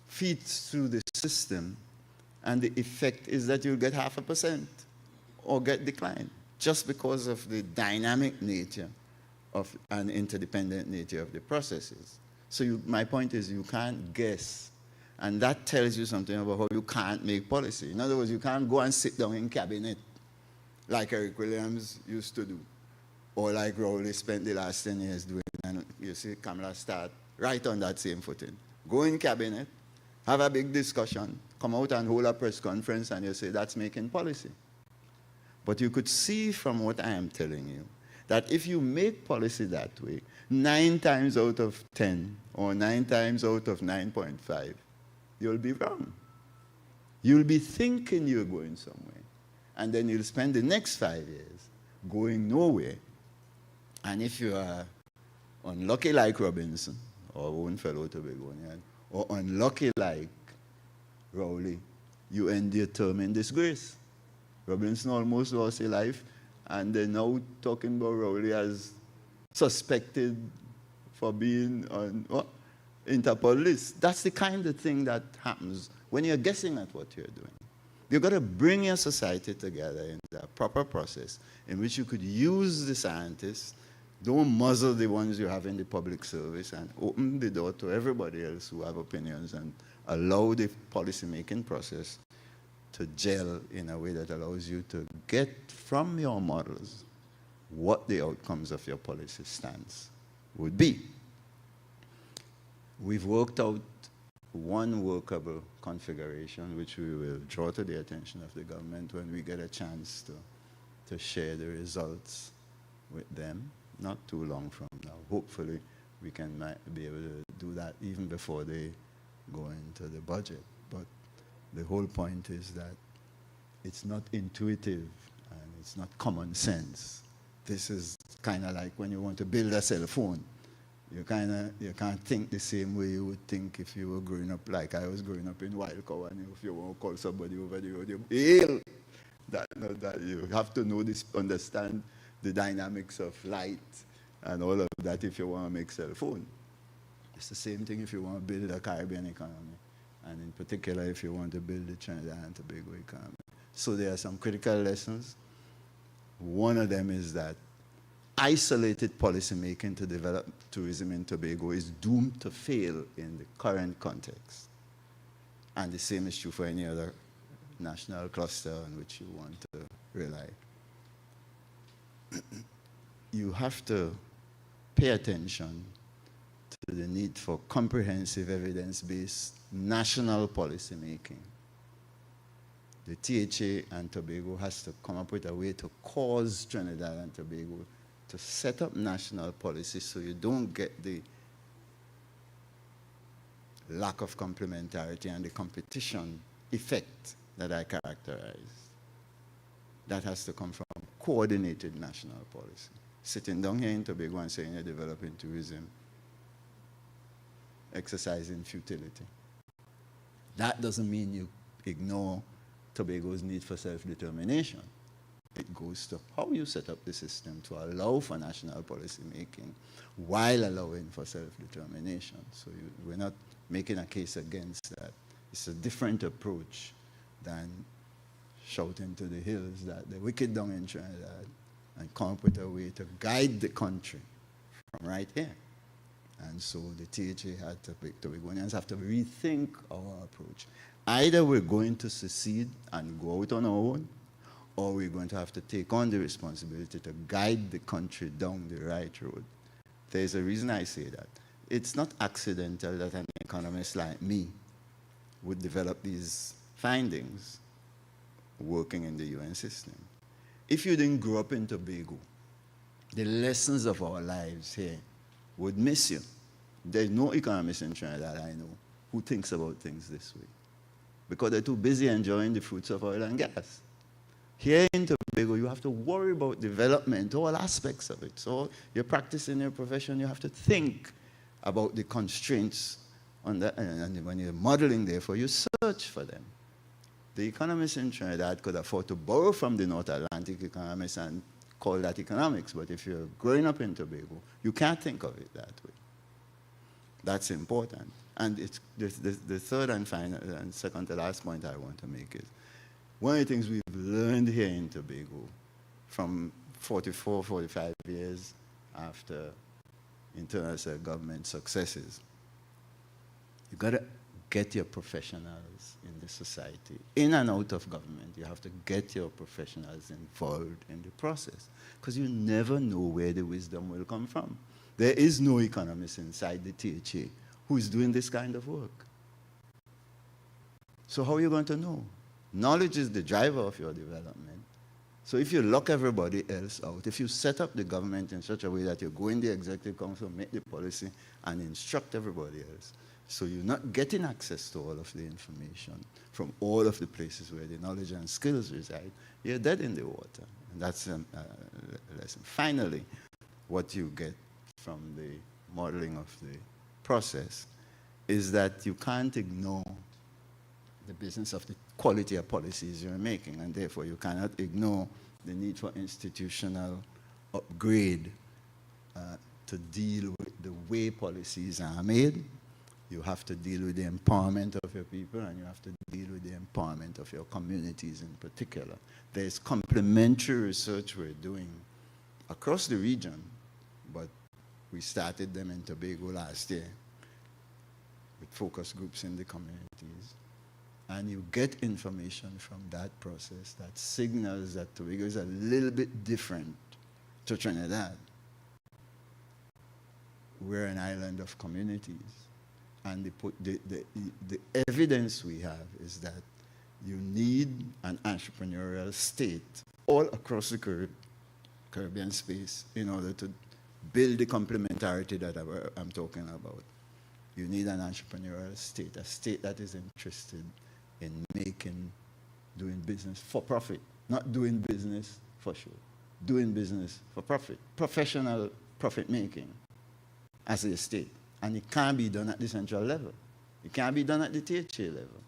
S1: feeds through the system, and the effect is that you'll get 0.5% or get decline, just because of the dynamic nature of an interdependent nature of the processes. So my point is, you can't guess. And that tells you something about how you can't make policy. In other words, you can't go and sit down in cabinet like Eric Williams used to do, or like Rowley spent the last 10 years doing. And you see Kamala start right on that same footing. Go in cabinet, have a big discussion, come out and hold a press conference and you say that's making policy. But you could see from what I am telling you that if you make policy that way, 9 times out of 10 or 9 times out of 9.5, you'll be wrong. You'll be thinking you're going somewhere. And then you'll spend the next 5 years going nowhere. And if you are unlucky like Robinson, our own fellow Tobagonian, or unlucky like Rowley, you end your term in disgrace. Robinson almost lost his life, and they're now talking about Rowley as suspected for being on Interpol list. That's the kind of thing that happens when you're guessing at what you're doing. You've got to bring your society together in a proper process in which you could use the scientists, don't muzzle the ones you have in the public service, and open the door to everybody else who have opinions, and allow the policy-making process to gel in a way that allows you to get from your models what the outcomes of your policy stance would be. We've worked out one workable configuration, which we will draw to the attention of the government when we get a chance to share the results with them, not too long from now. Hopefully, we can be able to do that even before they go into the budget. But the whole point is that it's not intuitive and it's not common sense. This is kind of like when you want to build a cell phone. You can't think the same way you would think if you were growing up, like I was growing up in Wild Cow, and if you want to call somebody over the road, you hail. That you have to know this, understand the dynamics of light and all of that if you want to make cell phone. It's the same thing if you want to build a Caribbean economy, and in particular if you want to build the Trinidad and Tobago economy. So there are some critical lessons. One of them is that isolated policy making to develop tourism in Tobago is doomed to fail in the current context. And the same is true for any other national cluster on which you want to rely. You have to pay attention to the need for comprehensive evidence-based national policy making. The THA and Tobago has to come up with a way to cause Trinidad and Tobago to set up national policy so you don't get the lack of complementarity and the competition effect that I characterize. That has to come from coordinated national policy. Sitting down here in Tobago and saying you're developing tourism, exercising futility. That doesn't mean you ignore Tobago's need for self-determination. It goes to how you set up the system to allow for national policy making while allowing for self-determination. So we're not making a case against that. It's a different approach than shouting to the hills that the wicked down in Trinidad and come up with a way to guide the country from right here. And so the THA had to, Tobagonians have to rethink our approach. Either we're going to secede and go out on our own, or we're going to have to take on the responsibility to guide the country down the right road. There's a reason I say that. It's not accidental that an economist like me would develop these findings working in the UN system. If you didn't grow up in Tobago, the lessons of our lives here would miss you. There's no economist in Trinidad I know who thinks about things this way, because they're too busy enjoying the fruits of oil and gas. Here in Tobago, you have to worry about development, all aspects of it. So you're practicing your profession, you have to think about the constraints on that, and when you're modeling, therefore, you search for them. The economists in Trinidad could afford to borrow from the North Atlantic economists and call that economics, but if you're growing up in Tobago, you can't think of it that way. That's important. And it's the third and final and second to last point I want to make is, one of the things we've learned here in Tobago from 44, 45 years after internal self-government successes, you've got to get your professionals in the society. In and out of government, you have to get your professionals involved in the process, because you never know where the wisdom will come from. There is no economist inside the THA who is doing this kind of work. So how are you going to know? Knowledge is the driver of your development. So if you lock everybody else out, if you set up the government in such a way that you go in the executive council, make the policy, and instruct everybody else, so you're not getting access to all of the information from all of the places where the knowledge and skills reside, you're dead in the water. And that's a lesson. Finally, what you get from the modeling of the process is that you can't ignore the business of the quality of policies you're making, and therefore you cannot ignore the need for institutional upgrade to deal with the way policies are made. You have to deal with the empowerment of your people, and you have to deal with the empowerment of your communities in particular. There's complementary research we're doing across the region, but we started them in Tobago last year with focus groups in the communities. And you get information from that process that signals that Tobago is a little bit different to Trinidad. We're an island of communities. And the evidence we have is that you need an entrepreneurial state all across the Caribbean space in order to build the complementarity that I'm talking about. You need an entrepreneurial state, a state that is interested in doing business for profit, not doing business for show, doing business for profit, professional profit making as a state. And it can't be done at the central level. It can't be done at the THA level.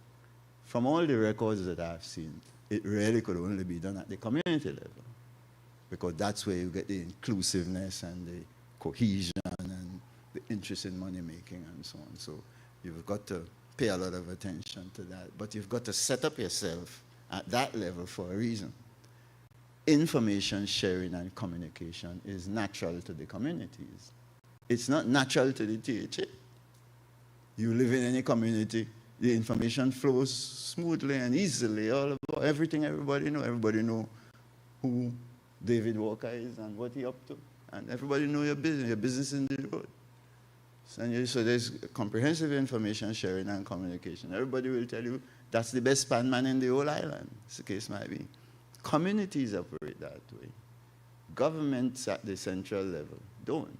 S1: From all the records that I've seen, it really could only be done at the community level, because that's where you get the inclusiveness and the cohesion and the interest in money making and so on. So you've got to pay a lot of attention to that. But you've got to set up yourself at that level for a reason. Information sharing and communication is natural to the communities. It's not natural to the THA. You live in any community, the information flows smoothly and easily, all about everything everybody knows. Everybody knows who David Walker is and what he's up to. And everybody knows your business in the road. So there's comprehensive information sharing and communication. Everybody will tell you that's the best span man in the whole island, as the case might be. Communities operate that way. Governments at the central level don't.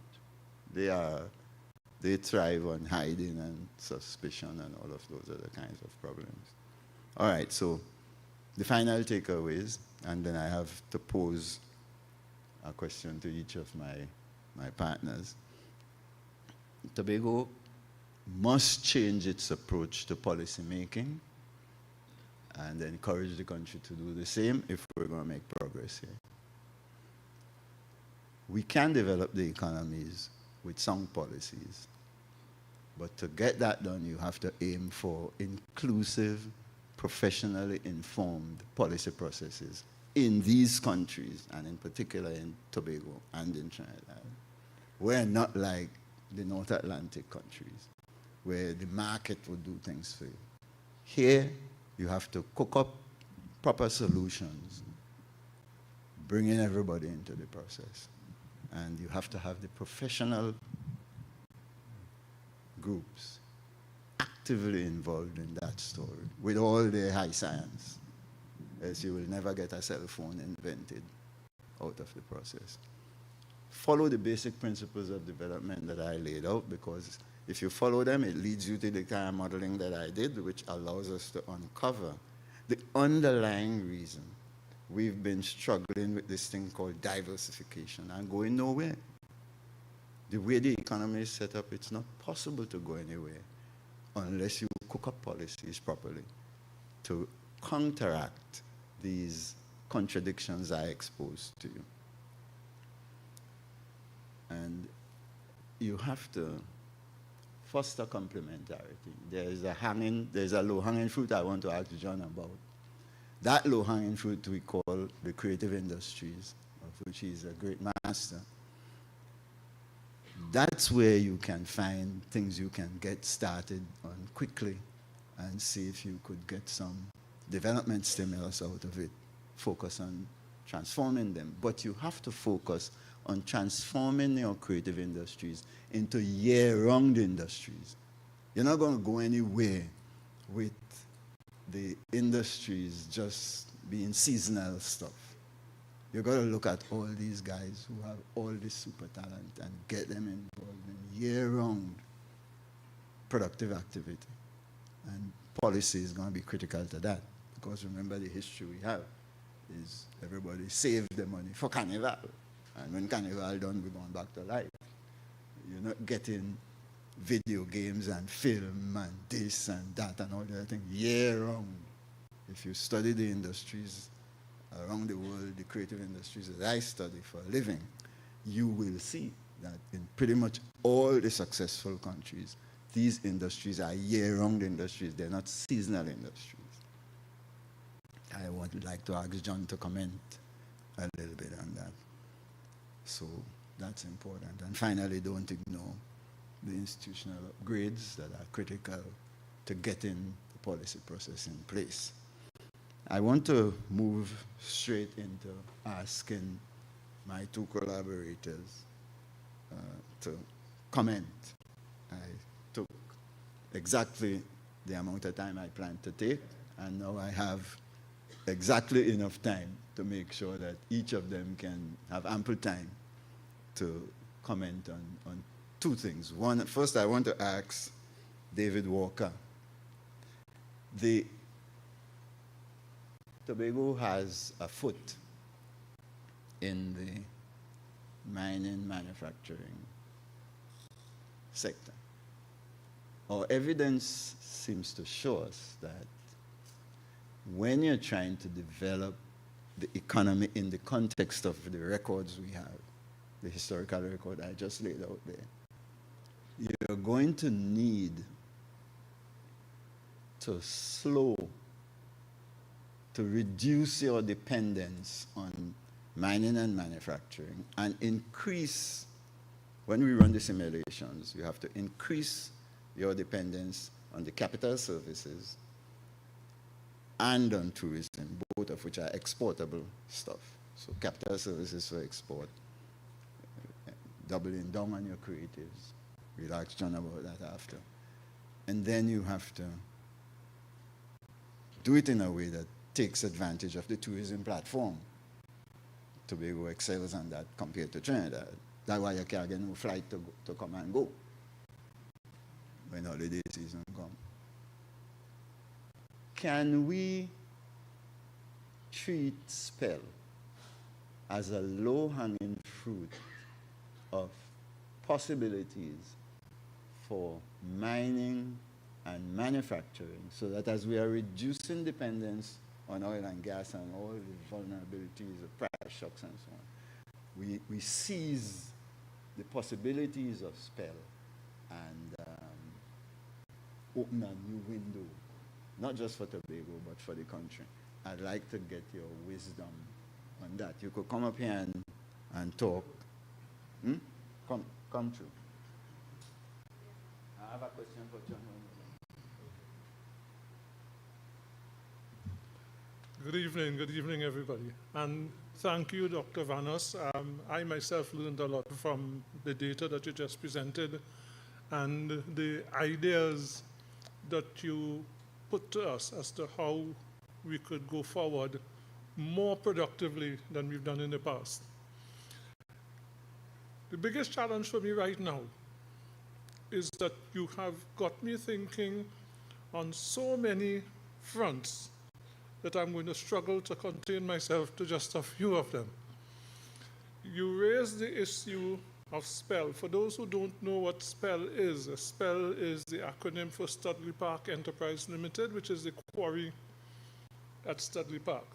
S1: They thrive on hiding and suspicion and all of those other kinds of problems. All right, so the final takeaways, and then I have to pose a question to each of my partners. Tobago must change its approach to policy making and encourage the country to do the same if we're going to make progress here. We can develop the economies with sound policies, but to get that done, you have to aim for inclusive, professionally informed policy processes in these countries, and in particular in Tobago and in Trinidad. We're not like the North Atlantic countries, where the market will do things for you. Here, you have to cook up proper solutions, bringing everybody into the process. And you have to have the professional groups actively involved in that story with all their high science, else you will never get a cell phone invented out of the process. Follow the basic principles of development that I laid out, because if you follow them, it leads you to the kind of modeling that I did, which allows us to uncover the underlying reason we've been struggling with this thing called diversification and going nowhere. The way the economy is set up, it's not possible to go anywhere unless you cook up policies properly to counteract these contradictions I exposed to you. And you have to foster complementarity. There's a low-hanging fruit I want to ask John about. That low-hanging fruit we call the creative industries, of which he's a great master. That's where you can find things you can get started on quickly and see if you could get some development stimulus out of it. Focus on transforming them. But you have to focus on transforming your creative industries into year-round industries. You're not going to go anywhere with the industries just being seasonal stuff. You've got to look at all these guys who have all this super talent and get them involved in year-round productive activity. And policy is going to be critical to that, because remember the history we have is everybody saved the money for Carnival. And when Carnival done, we're going back to life. You're not getting video games and film and this and that and all the other things year-round. If you study the industries around the world, the creative industries that I study for a living, you will see that in pretty much all the successful countries, these industries are year-round industries. They're not seasonal industries. I would like to ask John to comment a little bit on that. So that's important. And finally, don't ignore the institutional upgrades that are critical to getting the policy process in place. I want to move straight into asking my two collaborators to comment. I took exactly the amount of time I planned to take, and now I have exactly enough time to make sure that each of them can have ample time to comment on two things. One, first I want to ask David Walker. The Tobago has a foot in the mining manufacturing sector. Our evidence seems to show us that when you're trying to develop the economy in the context of the records we have, the historical record I just laid out there, you're going to need to slow, to reduce your dependence on mining and manufacturing and increase, when we run the simulations, you have to increase your dependence on the capital services and on tourism, both of which are exportable stuff. So capital services for export, doubling down on your creatives. We'll ask John about that after. And then you have to do it in a way that takes advantage of the tourism platform. Tobago excels on that compared to Trinidad. That's why you can't get no flight to come and go when holiday season comes. Can we treat spell as a low-hanging fruit of possibilities for mining and manufacturing, so that as we are reducing dependence on oil and gas and all the vulnerabilities of price shocks and so on, we seize the possibilities of spell and open a new window, not just for Tobago, but for the country. I'd like to get your wisdom on that. You could come up here and talk. Come through. I have a question for John.
S2: Good evening, everybody. And thank you, Dr. Vanus. I myself learned a lot from the data that you just presented and the ideas that you put to us as to how we could go forward more productively than we've done in the past. The biggest challenge for me right now is that you have got me thinking on so many fronts that I'm going to struggle to contain myself to just a few of them. You raised the issue of SPEL. For those who don't know what SPEL is the acronym for Studley Park Enterprise Limited, which is the quarry at Studley Park.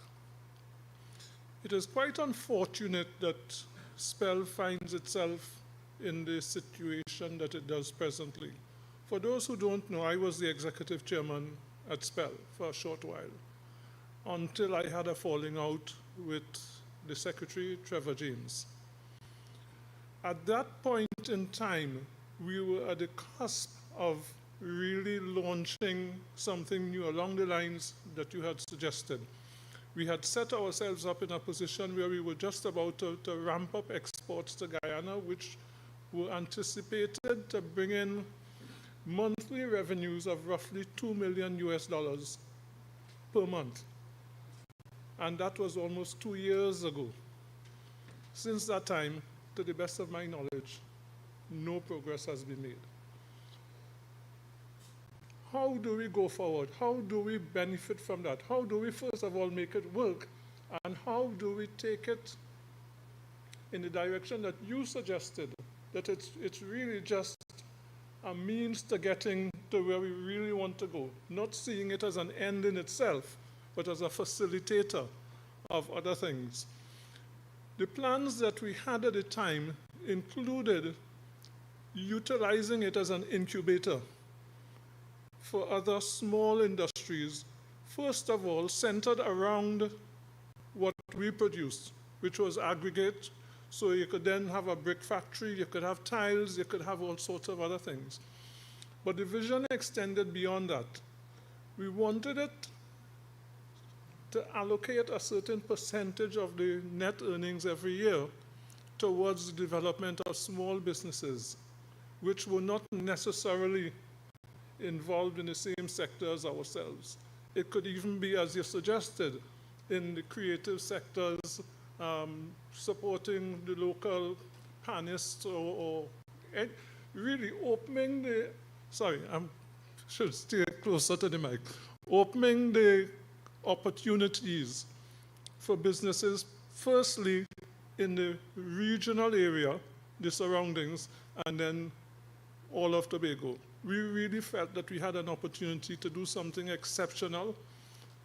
S2: It is quite unfortunate that SPEL finds itself in the situation that it does presently. For those who don't know, I was the executive chairman at SPEL for a short while, until I had a falling out with the secretary, Trevor James. At that point in time, we were at the cusp of really launching something new along the lines that you had suggested. We had set ourselves up in a position where we were just about to ramp up exports to Guyana, which were anticipated to bring in monthly revenues of roughly $2 million US. per month. And that was almost 2 years ago. Since that time, to the best of my knowledge, no progress has been made. How do we go forward? How do we benefit from that? How do we, first of all, make it work? And how do we take it in the direction that you suggested, that it's really just a means to getting to where we really want to go, not seeing it as an end in itself, but as a facilitator of other things. The plans that we had at the time included utilizing it as an incubator for other small industries, first of all, centered around what we produced, which was aggregate. So you could then have a brick factory, you could have tiles, you could have all sorts of other things. But the vision extended beyond that. We wanted it to allocate a certain percentage of the net earnings every year towards the development of small businesses, which were not necessarily involved in the same sector as ourselves. It could even be, as you suggested, in the creative sectors, supporting the local panists or really opening the, sorry, I should stay closer to the mic, opening the opportunities for businesses, firstly in the regional area, the surroundings, and then all of Tobago. We really felt that we had an opportunity to do something exceptional,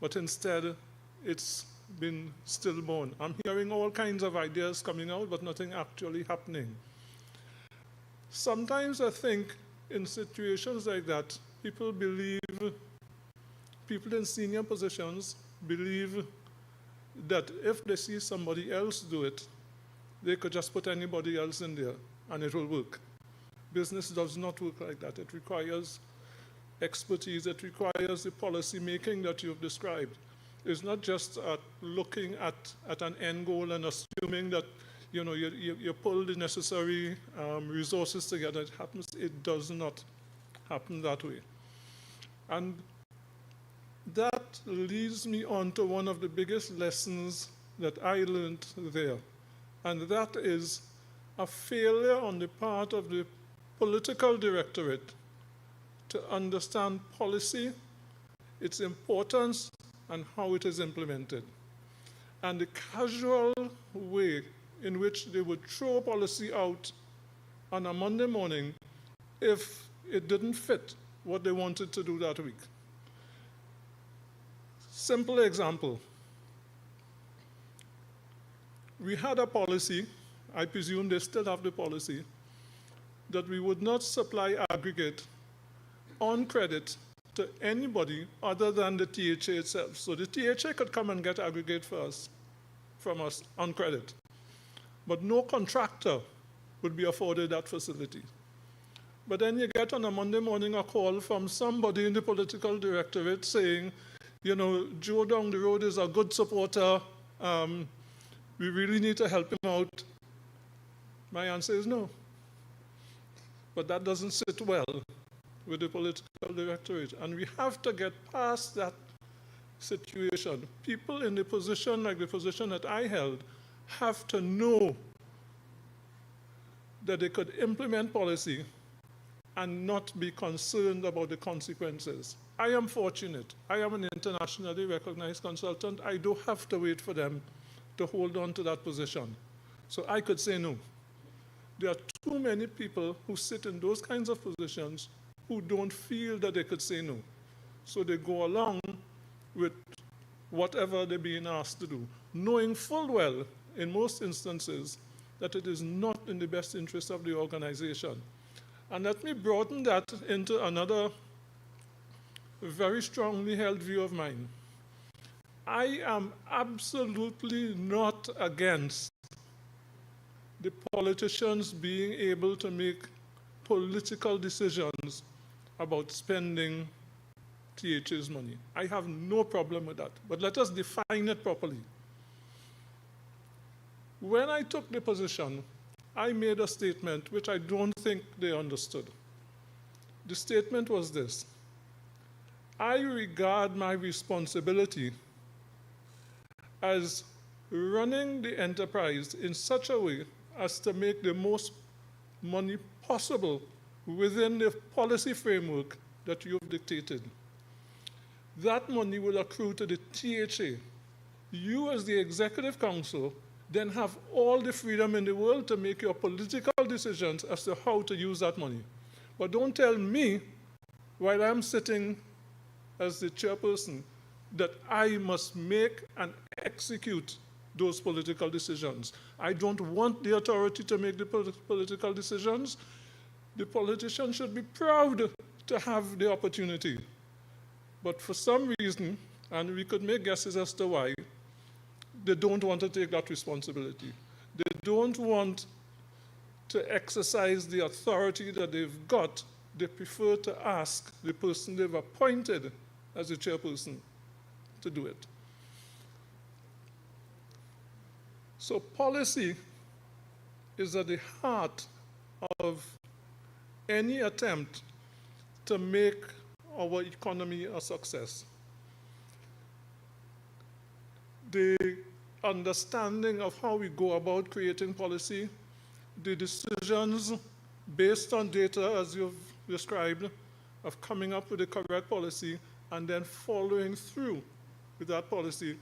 S2: but instead it's been stillborn. I'm hearing all kinds of ideas coming out, but nothing actually happening. Sometimes I think in situations like that, people in senior positions believe that if they see somebody else do it, they could just put anybody else in there and it will work. Business does not work like that. It requires expertise. It requires the policy making that you've described. It's not just looking at an end goal and assuming that you pull the necessary resources together. It does not happen that way. And that leads me on to one of the biggest lessons that I learned there, and that is a failure on the part of the political directorate to understand policy, its importance, and how it is implemented. And the casual way in which they would throw policy out on a Monday morning if it didn't fit what they wanted to do that week. Simple example. We had a policy, I presume they still have the policy, that we would not supply aggregate on credit to anybody other than the THA itself. So the THA could come and get aggregate from us on credit. But no contractor would be afforded that facility. But then you get on a Monday morning a call from somebody in the political directorate saying, Joe down the road is a good supporter. We really need to help him out. My answer is no. But that doesn't sit well with the political directorate. And we have to get past that situation. People in the position, like the position that I held, have to know that they could implement policy and not be concerned about the consequences. I am fortunate. I am an internationally recognized consultant. I don't have to wait for them to hold on to that position. So I could say no. There are too many people who sit in those kinds of positions who don't feel that they could say no. So they go along with whatever they're being asked to do, knowing full well, in most instances, that it is not in the best interest of the organization. And let me broaden that into another very strongly held view of mine. I am absolutely not against the politicians being able to make political decisions about spending THA's money. I have no problem with that, but let us define it properly. When I took the position, I made a statement which I don't think they understood. The statement was this: I regard my responsibility as running the enterprise in such a way as to make the most money possible within the policy framework that you've dictated. That money will accrue to the THA. You, as the Executive Council, then have all the freedom in the world to make your political decisions as to how to use that money. But don't tell me, while I'm sitting as the chairperson, that I must make and execute those political decisions. I don't want the authority to make the political decisions. The politician should be proud to have the opportunity. But for some reason, and we could make guesses as to why, they don't want to take that responsibility. They don't want to exercise the authority that they've got. They prefer to ask the person they've appointed as the chairperson to do it. So policy is at the heart of any attempt to make our economy a success. The understanding of how we go about creating policy, the decisions based on data, as you've described, of coming up with the correct policy and then following through with that policy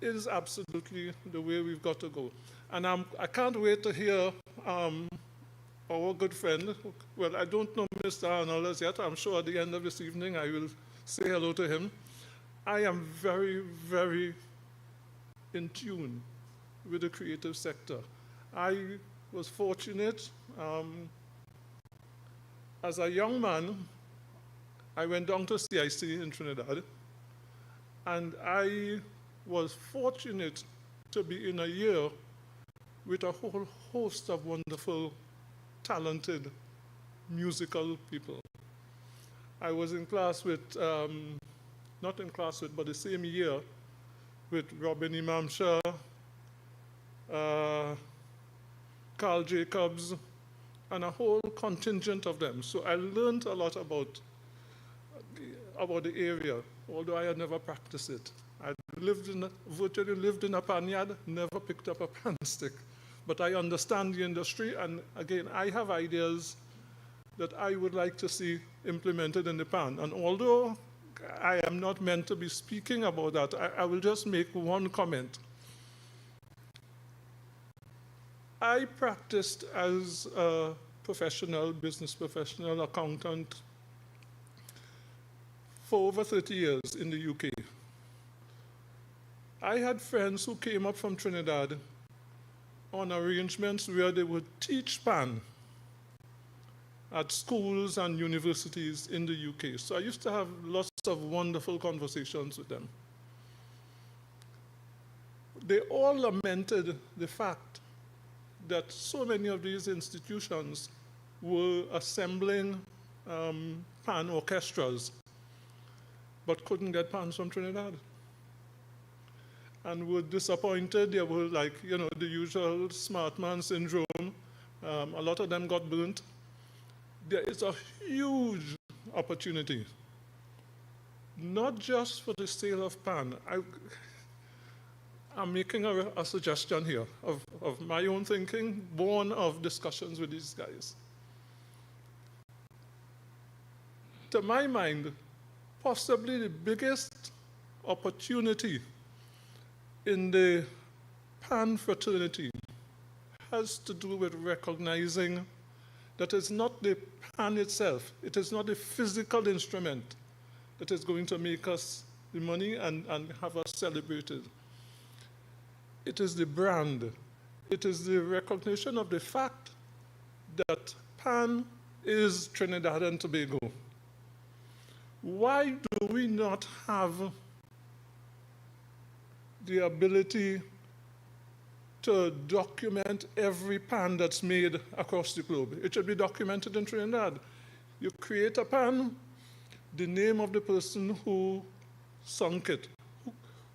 S2: is absolutely the way we've got to go. And I can't wait to hear our good friend, well, I don't know Mr. Arnold as yet. I'm sure at the end of this evening I will say hello to him. I am very, very in tune with the creative sector. I was fortunate. As a young man, I went down to CIC in Trinidad, and I was fortunate to be in a year with a whole host of wonderful, talented musical people. I was in class with, not in class with, but the same year with Robin Imam Shah, Carl Jacobs, and a whole contingent of them. So I learned a lot about the area, although I had never practiced it. I virtually lived in a panyard, never picked up a pan stick. But I understand the industry, and again, I have ideas that I would like to see implemented in the pan. And although I am not meant to be speaking about that, I will just make one comment. I practiced as a professional, business professional, accountant for over 30 years in the UK. I had friends who came up from Trinidad on arrangements where they would teach PAN at schools and universities in the UK. So I used to have lots of wonderful conversations with them. They all lamented the fact that so many of these institutions were assembling PAN orchestras, but couldn't get PANs from Trinidad. And were disappointed. They were like, the usual smart man syndrome. A lot of them got burnt. There is a huge opportunity, not just for the sale of PAN. I'm making a suggestion here of my own thinking, born of discussions with these guys. To my mind, possibly the biggest opportunity in the PAN fraternity has to do with recognizing that it's not the PAN itself, it is not the physical instrument that is going to make us the money and have us celebrated. It is the brand. It is the recognition of the fact that PAN is Trinidad and Tobago. Why do we not have the ability to document every PAN that's made across the globe? It should be documented in Trinidad. You create a PAN, the name of the person who sunk it.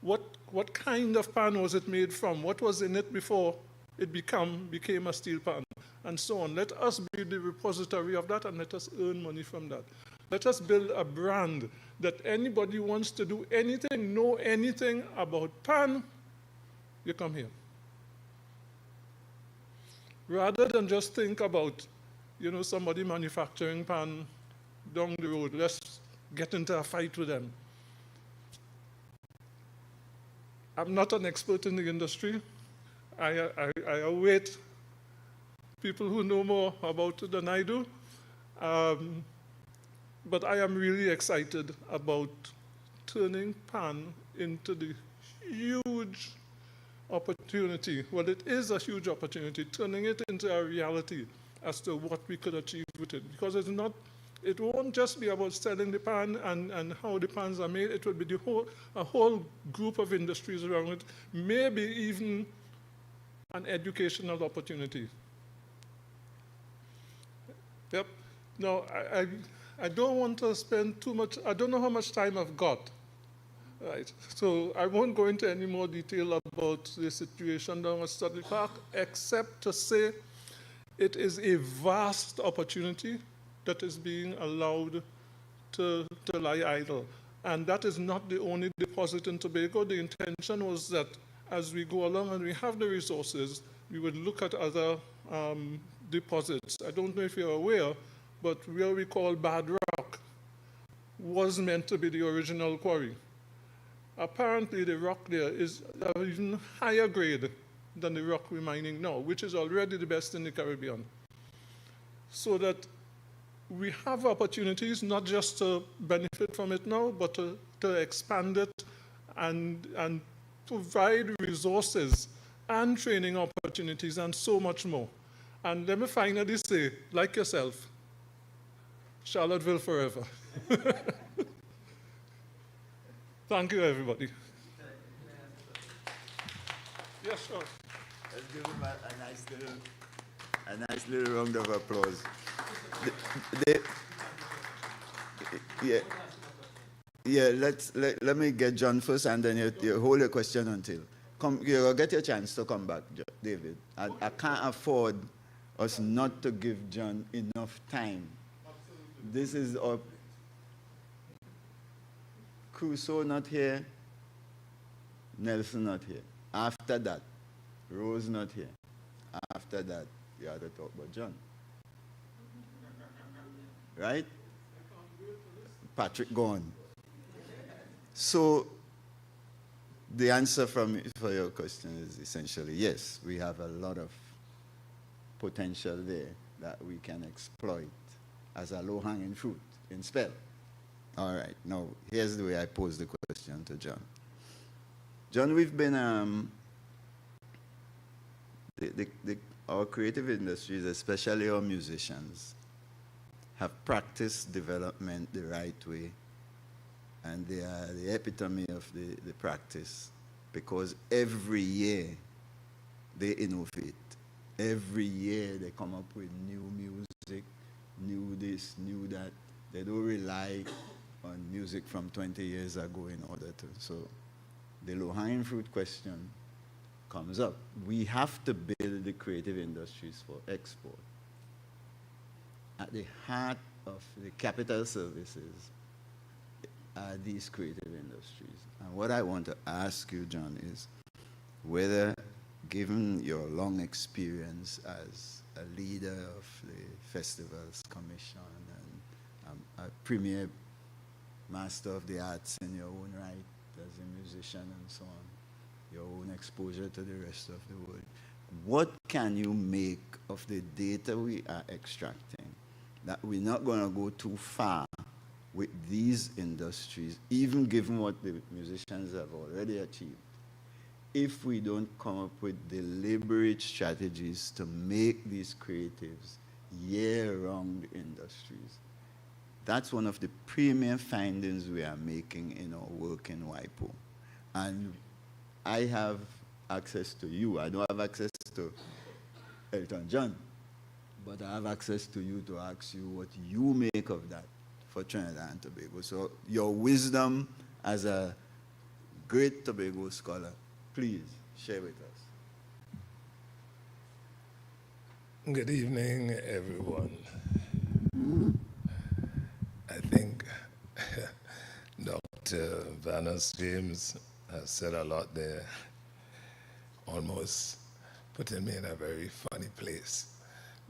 S2: What kind of PAN was it made from? What was in it before it became a steel PAN? And so on. Let us be the repository of that, and let us earn money from that. Let us build a brand that anybody who wants to do anything, know anything about pan, you come here. Rather than just think about, somebody manufacturing pan down the road, let's get into a fight with them. I'm not an expert in the industry. I await people who know more about it than I do. But I am really excited about turning pan into the huge opportunity. Well, it is a huge opportunity, turning it into a reality as to what we could achieve with it. Because it won't just be about selling the pan and how the pans are made. It will be a whole group of industries around it, maybe even an educational opportunity. Yep. Now, I don't want to spend too much, I don't know how much time I've got. Right. So I won't go into any more detail about the situation down at Studley Park, except to say it is a vast opportunity that is being allowed to lie idle. And that is not the only deposit in Tobago. The intention was that as we go along and we have the resources, we would look at other deposits. I don't know if you're aware, but where we call Bad Rock was meant to be the original quarry. Apparently, the rock there is even higher grade than the rock we're mining now, which is already the best in the Caribbean. So that we have opportunities not just to benefit from it now, but to expand it and provide resources and training opportunities and so much more. And let me finally say, like yourself, Charlottesville forever. Thank you, everybody. Yes, sure.
S1: Let's give him a nice little round of applause. Let me get John first, and then you hold your question until. You'll get your chance to come back, David. I can't afford us not to give John enough time. Absolutely. This is our Crusoe not here, Nelson not here. After that, Rose not here. After that, you have to talk about John. Right? Patrick gone. So the answer for your question is essentially yes, we have a lot of potential there that we can exploit as a low-hanging fruit in spell. All right, now here's the way I pose the question to John. John, we've been, our creative industries, especially our musicians, have practiced development the right way, and they are the epitome of the practice, because every year they innovate. Every year they come up with new music, new this, new that. They don't rely on music from 20 years ago in order to. So the low-hanging fruit question comes up. We have to build the creative industries for export. At the heart of the capital services are these creative industries. And what I want to ask you, John, is whether, given your long experience as a leader of the Festivals Commission and a premier master of the arts in your own right as a musician and so on, your own exposure to the rest of the world, what can you make of the data we are extracting that we're not going to go too far with these industries, even given what the musicians have already achieved, if we don't come up with deliberate strategies to make these creatives year-round industries? That's one of the premier findings we are making in our work in WIPO. And I have access to you. I don't have access to Elton John, but I have access to you to ask you what you make of that for Trinidad and Tobago. So your wisdom as a great Tobago scholar, please share with us.
S3: Good evening, everyone. I think Dr. Vanus James has said a lot there, almost putting me in a very funny place.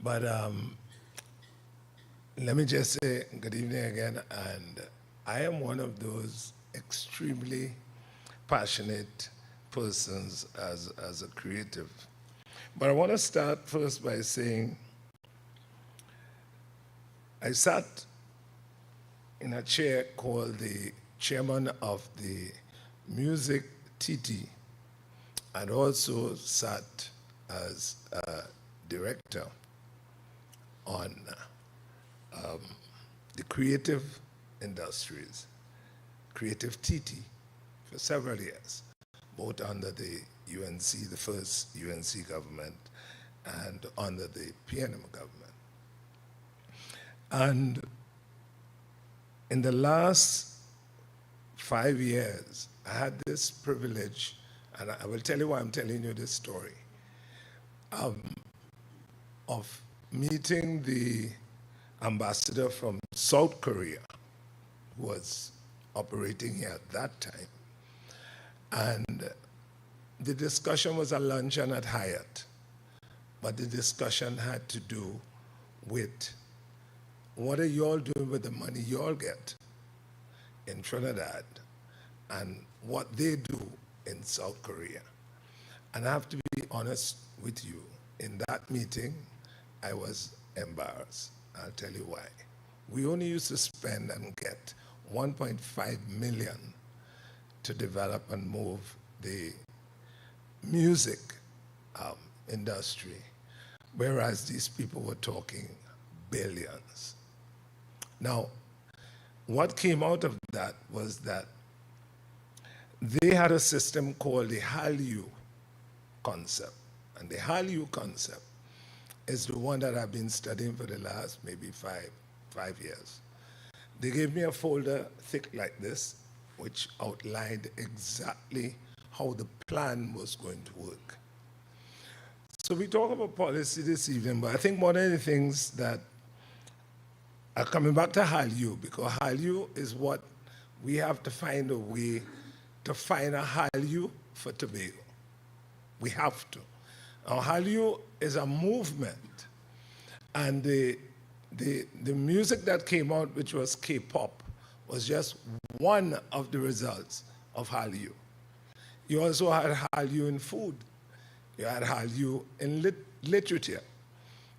S3: But let me just say good evening again, and I am one of those extremely passionate persons as a creative. But I want to start first by saying I sat in a chair called the chairman of the music TT, and also sat as a director on the creative industries, creative TT, for several years, both under the UNC, the first UNC government, and under the PNM government. And in the last 5 years, I had this privilege, and I will tell you why I'm telling you this story, of meeting the ambassador from South Korea, who was operating here at that time. And the discussion was a luncheon at Hyatt, but the discussion had to do with what are you all doing with the money you all get in Trinidad and what they do in South Korea. And I have to be honest with you, in that meeting, I was embarrassed. I'll tell you why. We only used to spend and get 1.5 million to develop and move the music industry, whereas these people were talking billions. Now, what came out of that was that they had a system called the Hallyu concept. And the Hallyu concept is the one that I've been studying for the last maybe five years. They gave me a folder thick like this, which outlined exactly how the plan was going to work. So we talk about policy this evening, but I think one of the things that are coming back to Hallyu, because Hallyu is what we have to find a way to find a Hallyu for Tobago. We have to. Now, Hallyu is a movement, and the music that came out, which was K-pop, was just one of the results of Hallyu. You also had Hallyu in food. You had Hallyu in literature.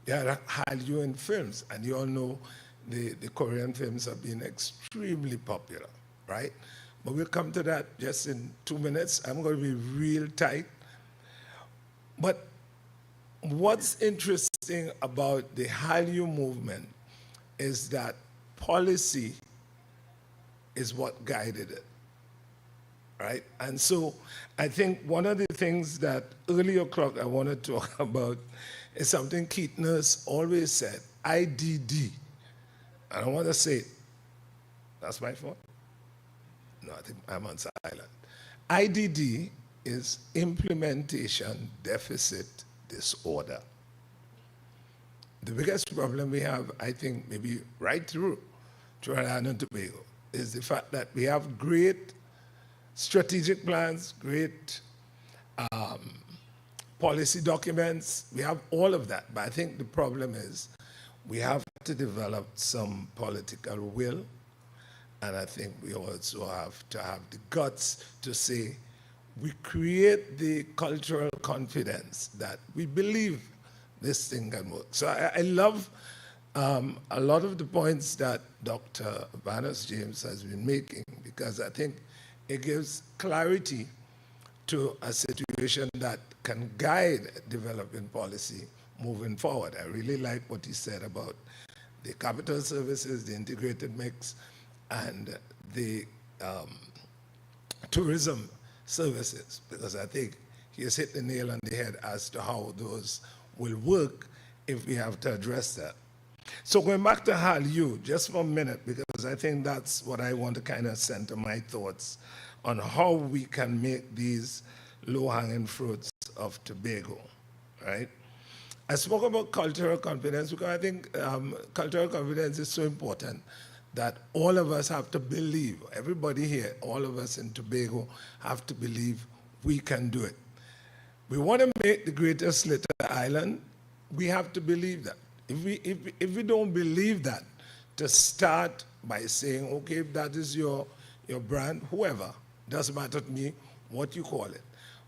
S3: You had Hallyu in films, and you all know the Korean films have been extremely popular, right? But we'll come to that just in 2 minutes. I'm going to be real tight. But what's interesting about the Hallyu movement is that policy is what guided it, right? And so I think one of the things that earlier o'clock I want to talk about is something Keith Nurse always said, IDD. I don't want to say it. That's my fault? No, I think I'm on silent. IDD is implementation deficit disorder. The biggest problem we have, I think, maybe right through Trinidad and Tobago, is the fact that we have great strategic plans, great policy documents, we have all of that. But I think the problem is we have to develop some political will, and I think we also have to have the guts to say, we create the cultural confidence that we believe this thing can work. So I love a lot of the points that Dr. Vanus James has been making, because I think it gives clarity to a situation that can guide development policy moving forward. I really like what he said about the capital services, the integrated mix, and the tourism services, because I think he has hit the nail on the head as to how those will work if we have to address that. So going back to Hallyu, just for a minute, because I think that's what I want to kind of center my thoughts on, how we can make these low-hanging fruits of Tobago, right? I spoke about cultural confidence because I think cultural confidence is so important, that all of us have to believe, everybody here, all of us in Tobago have to believe we can do it. We want to make the greatest little island, we have to believe that. If we don't believe that, to start by saying, okay, if that is your brand, whoever, doesn't matter to me what you call it.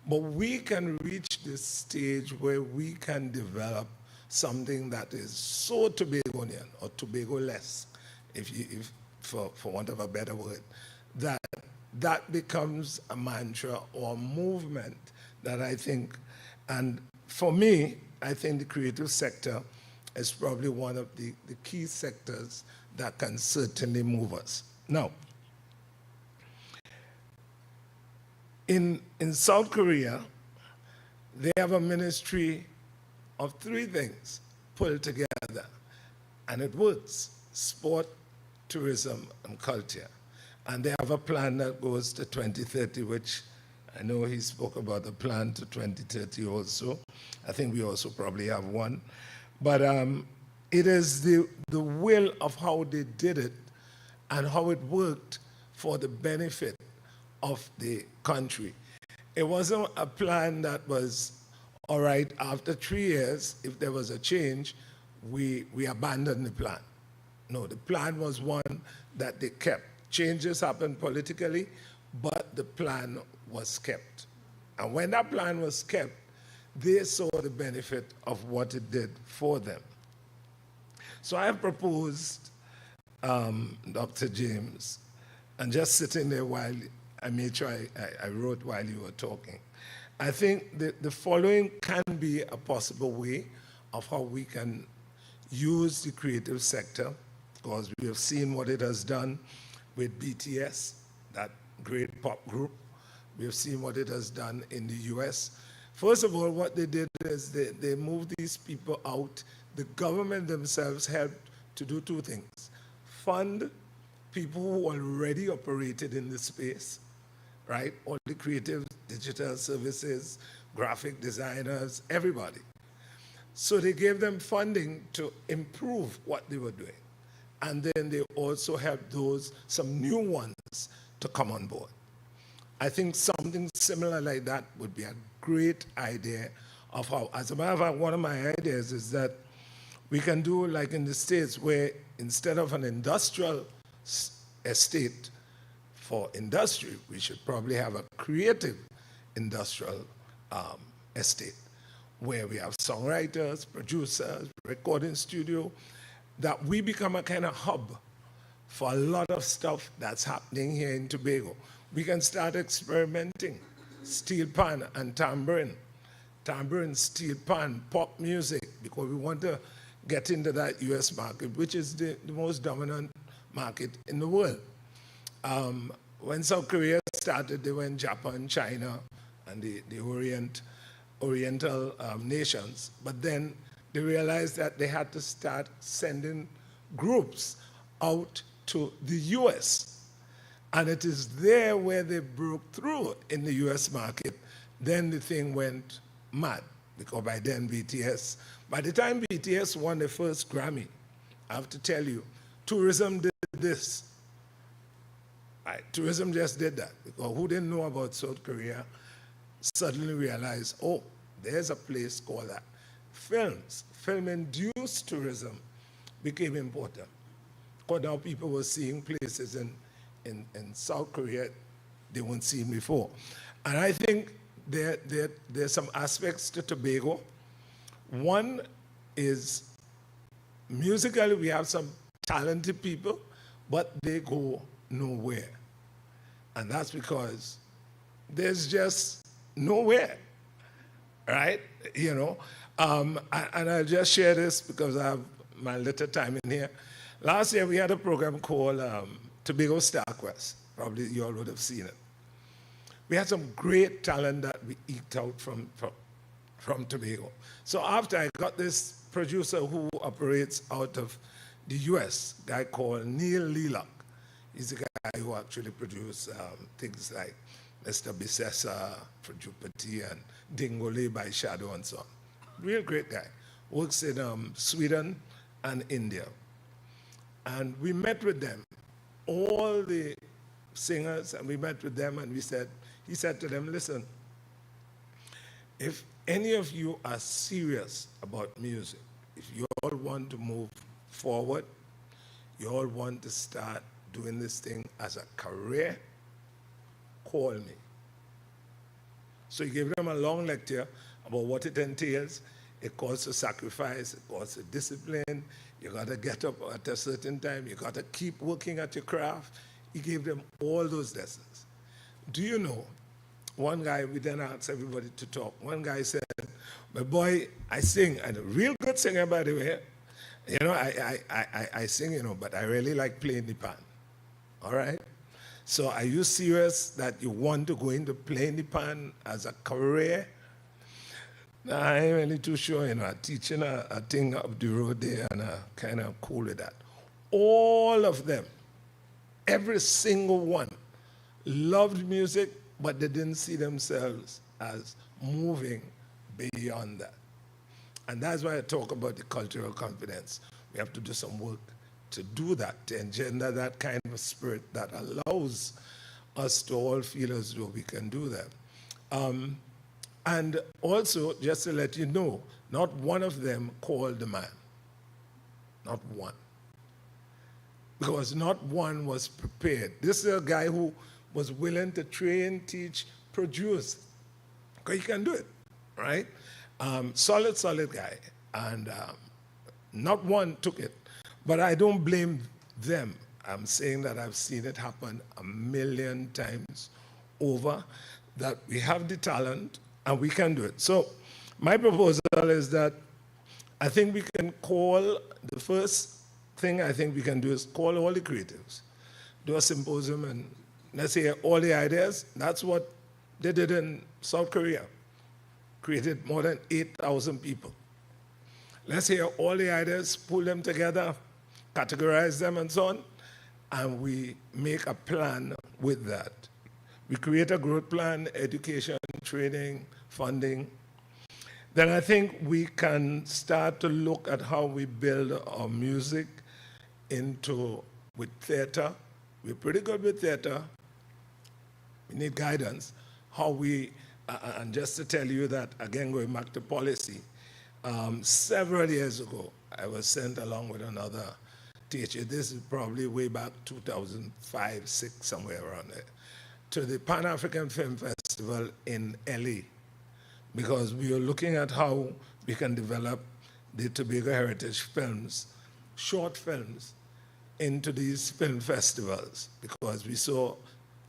S3: But we can reach this stage where we can develop something that is so Tobagonian or Tobago-less, if for want of a better word, that becomes a mantra or a movement that I think, and for me, I think the creative sector is probably one of the key sectors that can certainly move us. Now, in South Korea, they have a ministry of three things pulled together, and it works: sport, tourism, and culture. And they have a plan that goes to 2030, which I know he spoke about a plan to 2030 also. I think we also probably have one. But it is the will of how they did it and how it worked for the benefit of the country. It wasn't a plan that was, all right, after 3 years, if there was a change, we abandoned the plan. No, the plan was one that they kept. Changes happened politically, but the plan was kept. And when that plan was kept, they saw the benefit of what it did for them. So I have proposed, Dr. James, and just sitting there while I made sure I wrote while you were talking. I think the following can be a possible way of how we can use the creative sector, because we have seen what it has done with BTS, that great pop group. We have seen what it has done in the US. First of all, what they did is they moved these people out. The government themselves helped to do two things: fund people who already operated in the space, right? All the creative digital services, graphic designers, everybody. So they gave them funding to improve what they were doing. And then they also helped some new ones to come on board. I think something similar like that would be a great idea of how, as a matter of fact, one of my ideas is that we can do like in the States, where instead of an industrial estate for industry, we should probably have a creative industrial estate, where we have songwriters, producers, recording studio, that we become a kind of hub for a lot of stuff that's happening here in Tobago. We can start experimenting, steel pan and tambourine, steel pan, pop music, because we want to get into that US market, which is the most dominant market in the world. When South Korea started, they went Japan, China, and the Oriental nations, but then they realized that they had to start sending groups out to the US. And it is there where they broke through in the US market. Then the thing went mad, because by then by the time BTS won the first Grammy, I have to tell you, tourism did this. Right, tourism just did that, because who didn't know about South Korea suddenly realized, oh, there's a place called that. Film-induced tourism became important. Because now people were seeing places in South Korea they weren't seen before. And I think there's some aspects to Tobago. One is musically we have some talented people, but they go nowhere. And that's because there's just nowhere, right? You know, and I'll just share this because I have my little time in here. Last year we had a program called Tobago Star Quest. Probably you all would have seen it. We had some great talent that we eked out from Tobago. So after, I got this producer who operates out of the US, a guy called Neil Lealock. He's the guy who actually produced things like Mr. Bisessa for Jupiter and Dingole by Shadow and so on. Real great guy. Works in Sweden and India. And we met with them all the singers, and we met with them, and he said to them, listen, if any of you are serious about music, if you all want to move forward, you all want to start doing this thing as a career, call me. So he gave them a long lecture about what it entails. It calls for sacrifice, it calls for discipline. You got to get up at a certain time. You got to keep working at your craft. He gave them all those lessons. Do you know, one guy, we then asked everybody to talk. One guy said, my boy, I sing, and a real good singer, by the way. You know, I sing, you know, but I really like playing the pan. All right? So are you serious that you want to go into playing the pan as a career? Nah, I ain't really too sure, you know. I'm teaching a thing up the road there, and I'm kind of cool with that. All of them, every single one, loved music, but they didn't see themselves as moving beyond that. And that's why I talk about the cultural confidence. We have to do some work to do that, to engender that kind of spirit that allows us to all feel as though we can do that. And also, just to let you know, not one of them called the man. Not one. Because not one was prepared. This is a guy who was willing to train, teach, produce. Because he can do it, right? Solid guy. And not one took it. But I don't blame them. I'm saying that I've seen it happen 1,000,000 times over, that we have the talent and we can do it. So my proposal is that I think we can call, the first thing I think we can do is call all the creatives, do a symposium, and let's hear all the ideas. That's what they did in South Korea. Created more than 8,000 people. Let's hear all the ideas, pull them together, categorize them and so on, and we make a plan with that. We create a growth plan, education, training, funding. Then I think we can start to look at how we build our music with theater. We're pretty good with theater. We need guidance. How we, and just to tell you that, again, going back to policy, several years ago, I was sent along with another teacher, this is probably way back 2005, 6, somewhere around there, to the Pan-African Film Festival in LA, because we were looking at how we can develop the Tobago heritage films, short films, into these film festivals, because we saw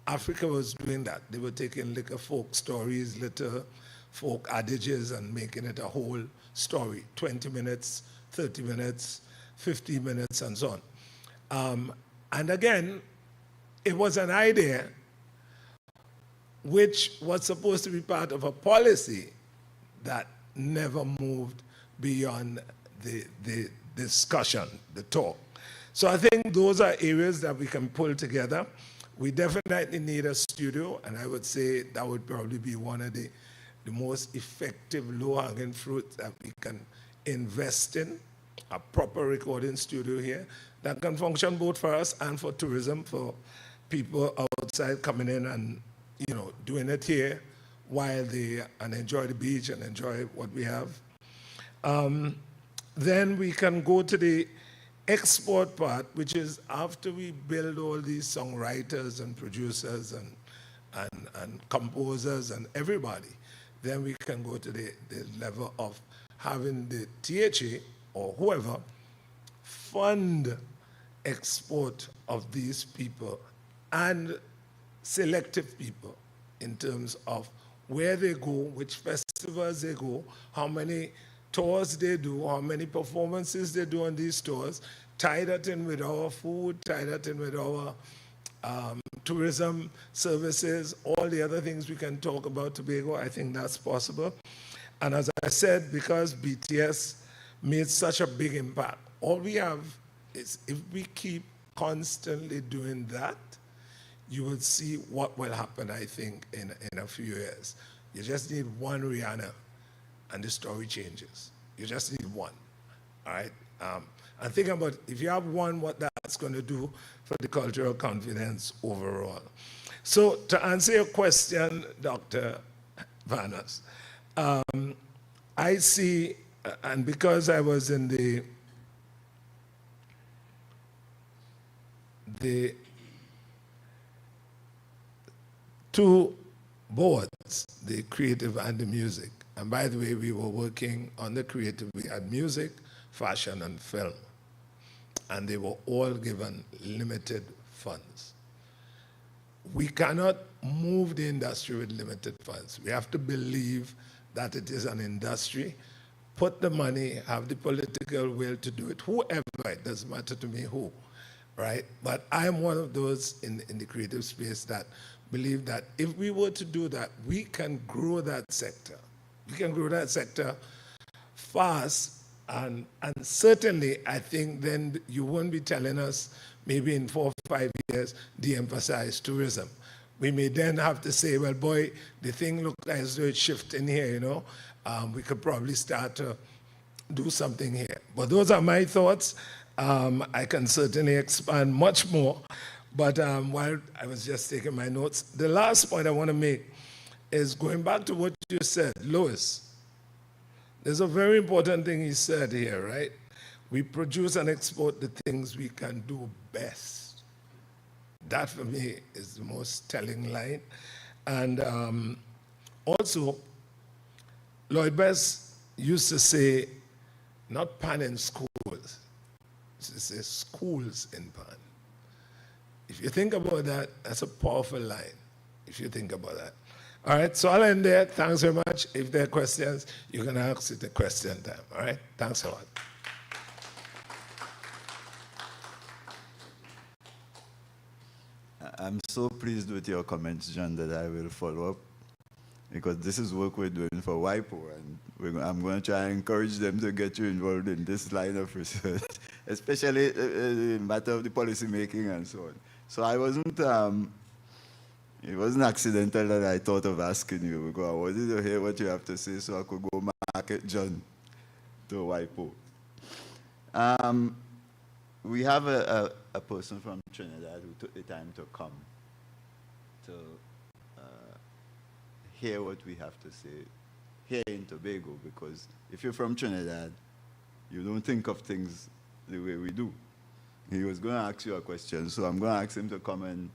S3: Africa was doing that. They were taking little folk stories, little folk adages, and making it a whole story, 20 minutes, 30 minutes, 50 minutes, and so on. And again, it was an idea which was supposed to be part of a policy that never moved beyond the discussion, the talk. So I think those are areas that we can pull together. We definitely need a studio, and I would say that would probably be one of the most effective low-hanging fruit that we can invest in, a proper recording studio here that can function both for us and for tourism, for people outside coming in and, you know, doing it here while they enjoy the beach and enjoy what we have. Then we can go to the export part, which is after we build all these songwriters and producers and composers and everybody, then we can go to the level of having the THA or whoever fund export of these people and selective people in terms of where they go, which festivals they go, how many tours they do, how many performances they do on these tours, tie that in with our food, tie that in with our tourism services, all the other things we can talk about Tobago. I think that's possible. And as I said, because BTS made such a big impact, all we have is, if we keep constantly doing that, you will see what will happen, I think, in a few years. You just need one Rihanna, and the story changes. You just need one, all right? And think about, if you have one, what that that's going to do for the cultural confidence overall. So to answer your question, Dr. Vanus, I see, and because I was in the two boards, the creative and the music. And by the way, we were working on the creative. We had music, fashion, and film. And they were all given limited funds. We cannot move the industry with limited funds. We have to believe that it is an industry, put the money, have the political will to do it, whoever, it doesn't matter to me who, right? But I'm one of those in the creative space that believe that if we were to do that, we can grow that sector. We can grow that sector fast, and certainly I think then you won't be telling us maybe in 4 or 5 years, de-emphasize tourism. We may then have to say, well, boy, the thing looks as though it's shifting here, you know. We could probably start to do something here. But those are my thoughts. I can certainly expand much more. But while I was just taking my notes, the last point I want to make is going back to what you said, Lois. There's a very important thing he said here, right? We produce and export the things we can do best. That for me is the most telling line. And also, Lloyd Best used to say, not pan in schools, he used to say schools in pan. If you think about that, that's a powerful line, if you think about that. All right, so I'll end there. Thanks very much. If there are questions, you can ask at the question time. All right, thanks a lot.
S1: I'm so pleased with your comments, John, that I will follow up, because this is work we're doing for WIPO, and I'm going to try and encourage them to get you involved in this line of research, especially in matter of the policy making and so on. So I wasn't, it wasn't accidental that I thought of asking you, because I wanted to hear what you have to say so I could go market John to WIPO. We have a person from Trinidad who took the time to come to hear what we have to say here in Tobago, because if you're from Trinidad, you don't think of things the way we do. He was going to ask you a question, so I'm going to ask him to come and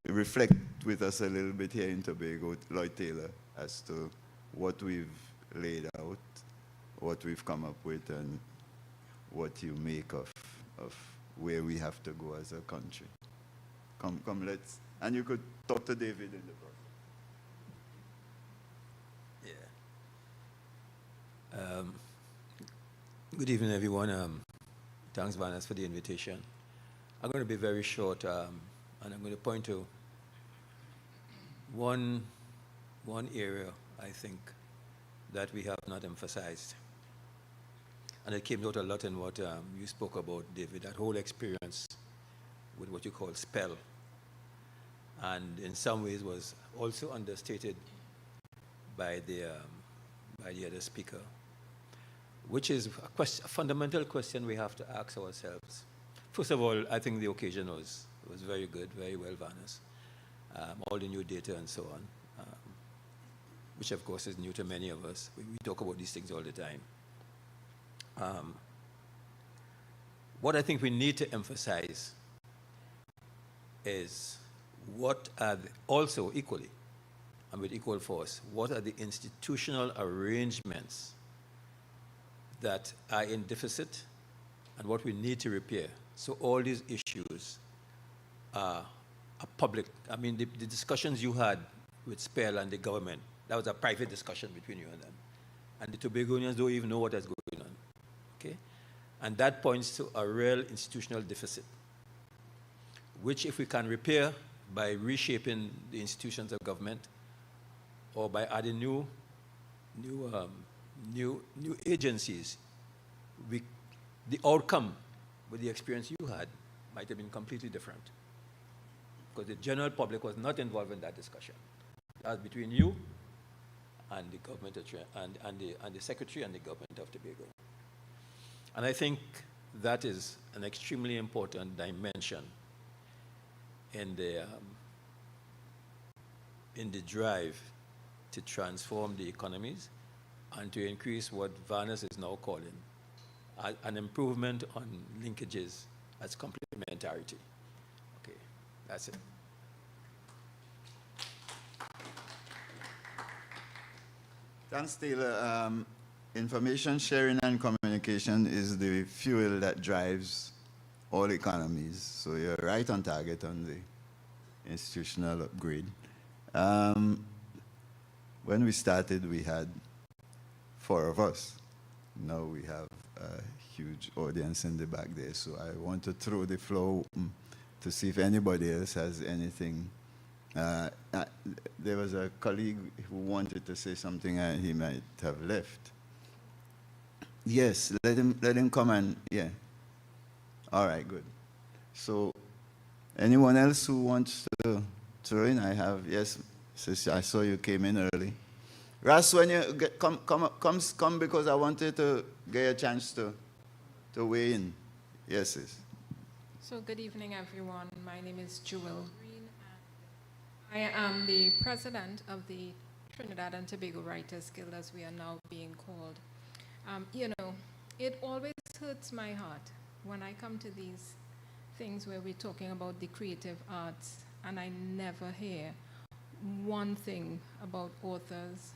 S1: reflect with us a little bit here in Tobago, Lloyd Taylor, as to what we've laid out, what we've come up with, and what you make of where we have to go as a country. Come, let's, and you could talk to David in the process.
S4: Yeah. Good evening, everyone. Thanks, Vanus, for the invitation. I'm going to be very short, and I'm going to point to one area, I think, that we have not emphasized. And it came out a lot in what you spoke about, David, that whole experience with what you call spell. And in some ways was also understated by the other speaker, which is a fundamental question we have to ask ourselves. First of all, I think the occasion was very good, very well, Vanus. All the new data and so on, which of course is new to many of us. We talk about these things all the time. What I think we need to emphasize is what are also equally, and with equal force, what are the institutional arrangements that are in deficit and what we need to repair. So all these issues are public. I mean, the discussions you had with SPEL and the government, that was a private discussion between you and them. And the Tobagonians don't even know what is going on. Okay? And that points to a real institutional deficit, which if we can repair by reshaping the institutions of government or by adding new agencies, the outcome with the experience you had might have been completely different, because the general public was not involved in that discussion. That was between you and the government of and the secretary and the government of Tobago. And I think that is an extremely important dimension in the drive to transform the economies and to increase what Vanus is now calling an improvement on linkages as complementarity. Okay, that's it.
S1: Thanks, Taylor. Information sharing and communication is the fuel that drives all economies. So you're right on target on the institutional upgrade. When we started, we had 4 of us. Now we have a huge audience in the back there. So I want to throw the floor open to see if anybody else has anything. There was a colleague who wanted to say something and he might have left. Yes, let him come and, yeah. All right, good. So anyone else who wants to throw in? I have, yes, sister, I saw you came in early. Russ, when you come because I wanted to get a chance to weigh in. Yes, sis.
S5: So good evening, everyone. My name is Jewel Green. I am the president of the Trinidad and Tobago Writers Guild, as we are now being called. You know, it always hurts my heart when I come to these things where we're talking about the creative arts and I never hear one thing about authors,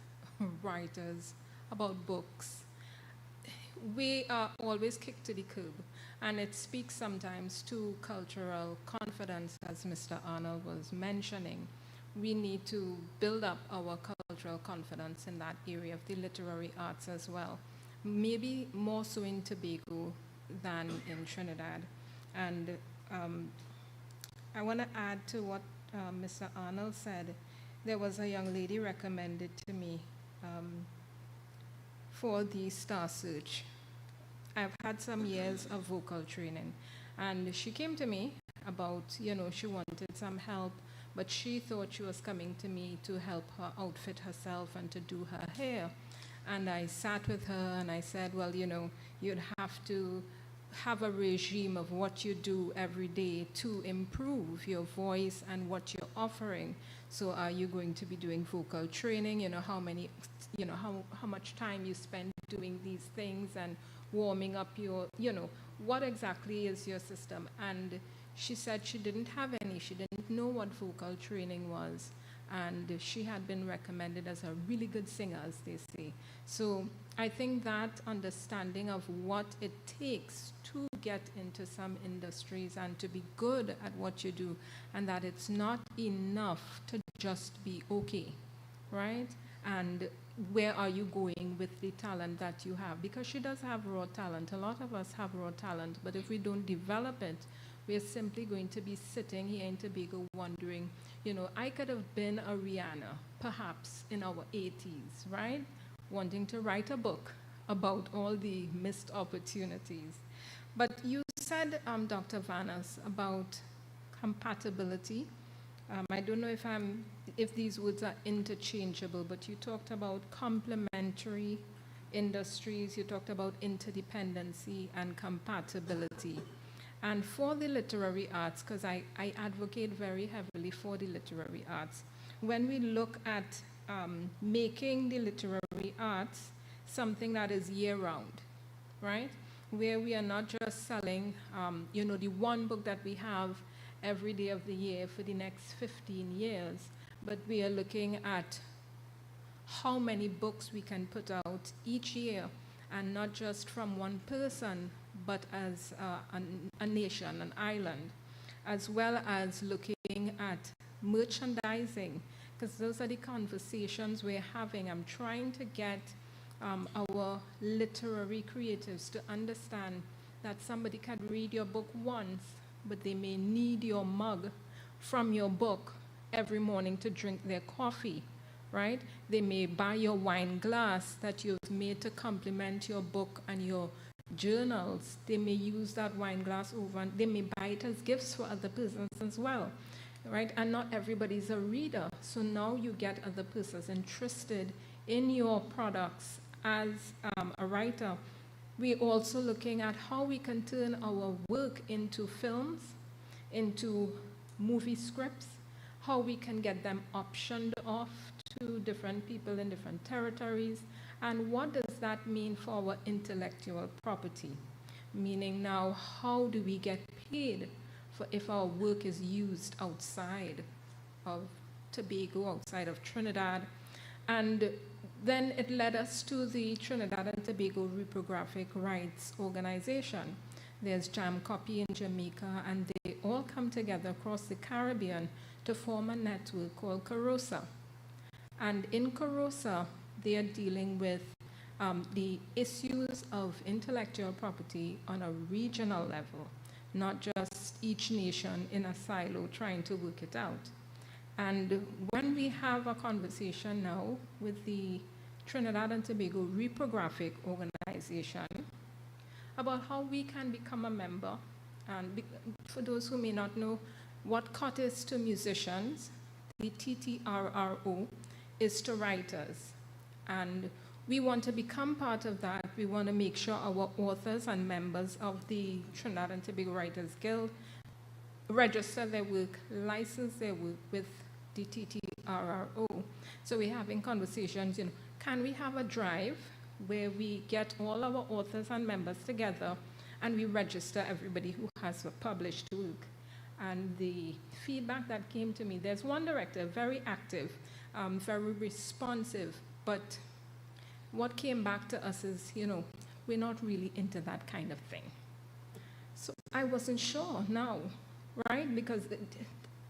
S5: writers, about books. We are always kicked to the curb, and it speaks sometimes to cultural confidence, as Mr. Arnold was mentioning. We need to build up our cultural confidence in that area of the literary arts as well. Maybe more so in Tobago than in Trinidad. And I want to add to what Mr. Arnold said. There was a young lady recommended to me for the Star Search. I've had some years of vocal training, and she came to me about, you know, she wanted some help, but she thought she was coming to me to help her outfit herself and to do her hair. And I sat with her and I said, well, you know, you'd have to have a regime of what you do every day to improve your voice and what you're offering. So are you going to be doing vocal training? You know, how much time you spend doing these things and warming up your, you know, what exactly is your system? And she said she didn't have any. She didn't know what vocal training was. And she had been recommended as a really good singer, as they say. So I think that understanding of what it takes to get into some industries and to be good at what you do, and that it's not enough to just be okay, right? And where are you going with the talent that you have? Because she does have raw talent. A lot of us have raw talent, but if we don't develop it, we're simply going to be sitting here in Tobago wondering, you know, I could have been a Rihanna, perhaps in our 80s, right? Wanting to write a book about all the missed opportunities. But you said, Dr. Vanus, about compatibility. I don't know if these words are interchangeable, but you talked about complementary industries, you talked about interdependency and compatibility. And for the literary arts, because I advocate very heavily for the literary arts, when we look at making the literary arts something that is year-round, right? Where we are not just selling, you know, the one book that we have every day of the year for the next 15 years, but we are looking at how many books we can put out each year, and not just from one person, but as a nation, an island, as well as looking at merchandising, because those are the conversations we're having. I'm trying to get our literary creatives to understand that somebody can read your book once, but they may need your mug from your book every morning to drink their coffee, right? They may buy your wine glass that you've made to complement your book and your journals. They may use that wine glass over, and they may buy it as gifts for other persons as well, right? And not everybody's a reader. So now you get other persons interested in your products as a writer. We're also looking at how we can turn our work into films, into movie scripts, how we can get them optioned off to different people in different territories, and what does that mean for our intellectual property? Meaning now, how do we get paid for if our work is used outside of Tobago, outside of Trinidad? And then it led us to the Trinidad and Tobago Reprographic Rights Organization. There's Jam Copy in Jamaica, and they all come together across the Caribbean to form a network called CAROSA. And in CAROSA, they are dealing with the issues of intellectual property on a regional level, not just each nation in a silo trying to work it out. And when we have a conversation now with the Trinidad and Tobago Reprographic Organization about how we can become a member, and for those who may not know what COT is to musicians, the TTRRO is to writers. And we want to become part of that. We want to make sure our authors and members of the Trinidad and Tobago Writers Guild register their work, license their work with the TTRRO. So we're having conversations, can we have a drive where we get all our authors and members together and we register everybody who has published work? And the feedback that came to me, there's one director, very active, very responsive, but what came back to us is, we're not really into that kind of thing. So I wasn't sure now, right? Because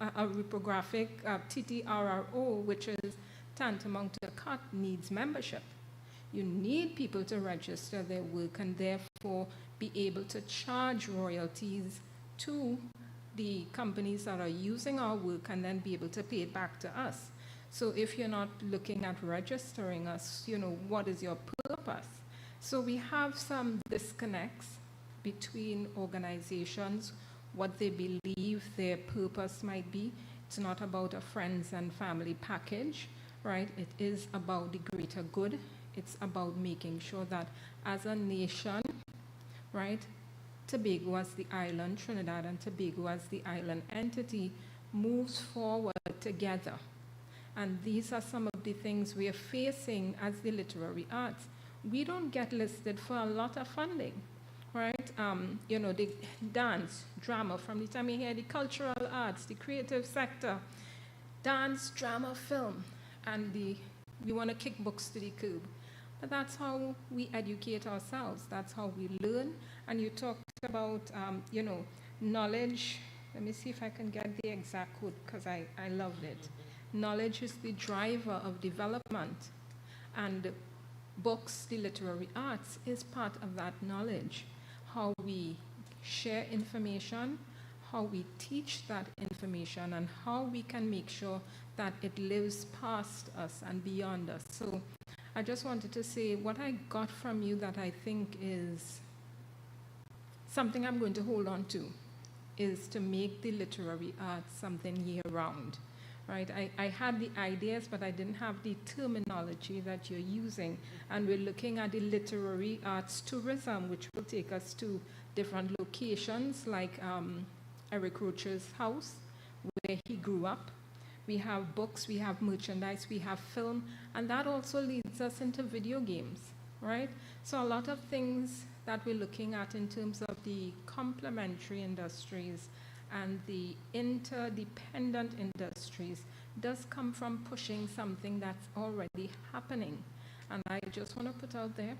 S5: a reprographic TTRRO, which is tantamount to a COT, needs membership. You need people to register their work and therefore be able to charge royalties to the companies that are using our work and then be able to pay it back to us. So if you're not looking at registering us, what is your purpose? So we have some disconnects between organizations, what they believe their purpose might be. It's not about a friends and family package, right? It is about the greater good. It's about making sure that as a nation, right, Tobago as the island, Trinidad and Tobago as the island entity moves forward together. And these are some of the things we are facing as the literary arts. We don't get listed for a lot of funding, right? The dance, drama, from the time you hear the cultural arts, the creative sector, dance, drama, film, and we want to kick books to the curb. But that's how we educate ourselves. That's how we learn. And you talked about, knowledge. Let me see if I can get the exact quote, because I loved it. Knowledge is the driver of development. And books, the literary arts, is part of that knowledge. How we share information, how we teach that information, and how we can make sure that it lives past us and beyond us. So I just wanted to say what I got from you that I think is something I'm going to hold on to is to make the literary arts something year-round, right? I had the ideas, but I didn't have the terminology that you're using. And we're looking at the literary arts tourism, which will take us to different locations, like Eric Rocher's house, where he grew up. We have books, we have merchandise, we have film, and that also leads us into video games, right? So a lot of things that we're looking at in terms of the complementary industries and the interdependent industries does come from pushing something that's already happening. And I just want to put out there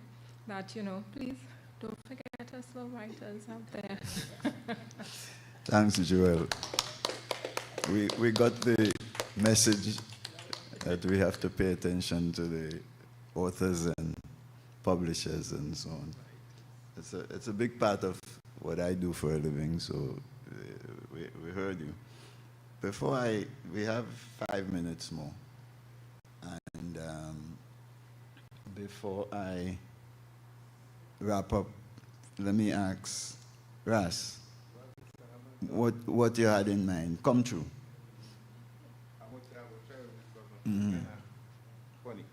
S5: that, please don't forget us little writers out there.
S1: Thanks, Joel. We got the message that we have to pay attention to the authors and publishers and so on. It's a big part of what I do for a living, so we heard you. We have 5 minutes more. And before I wrap up, let me ask Ras, what you had in mind. Come true.
S6: Funny.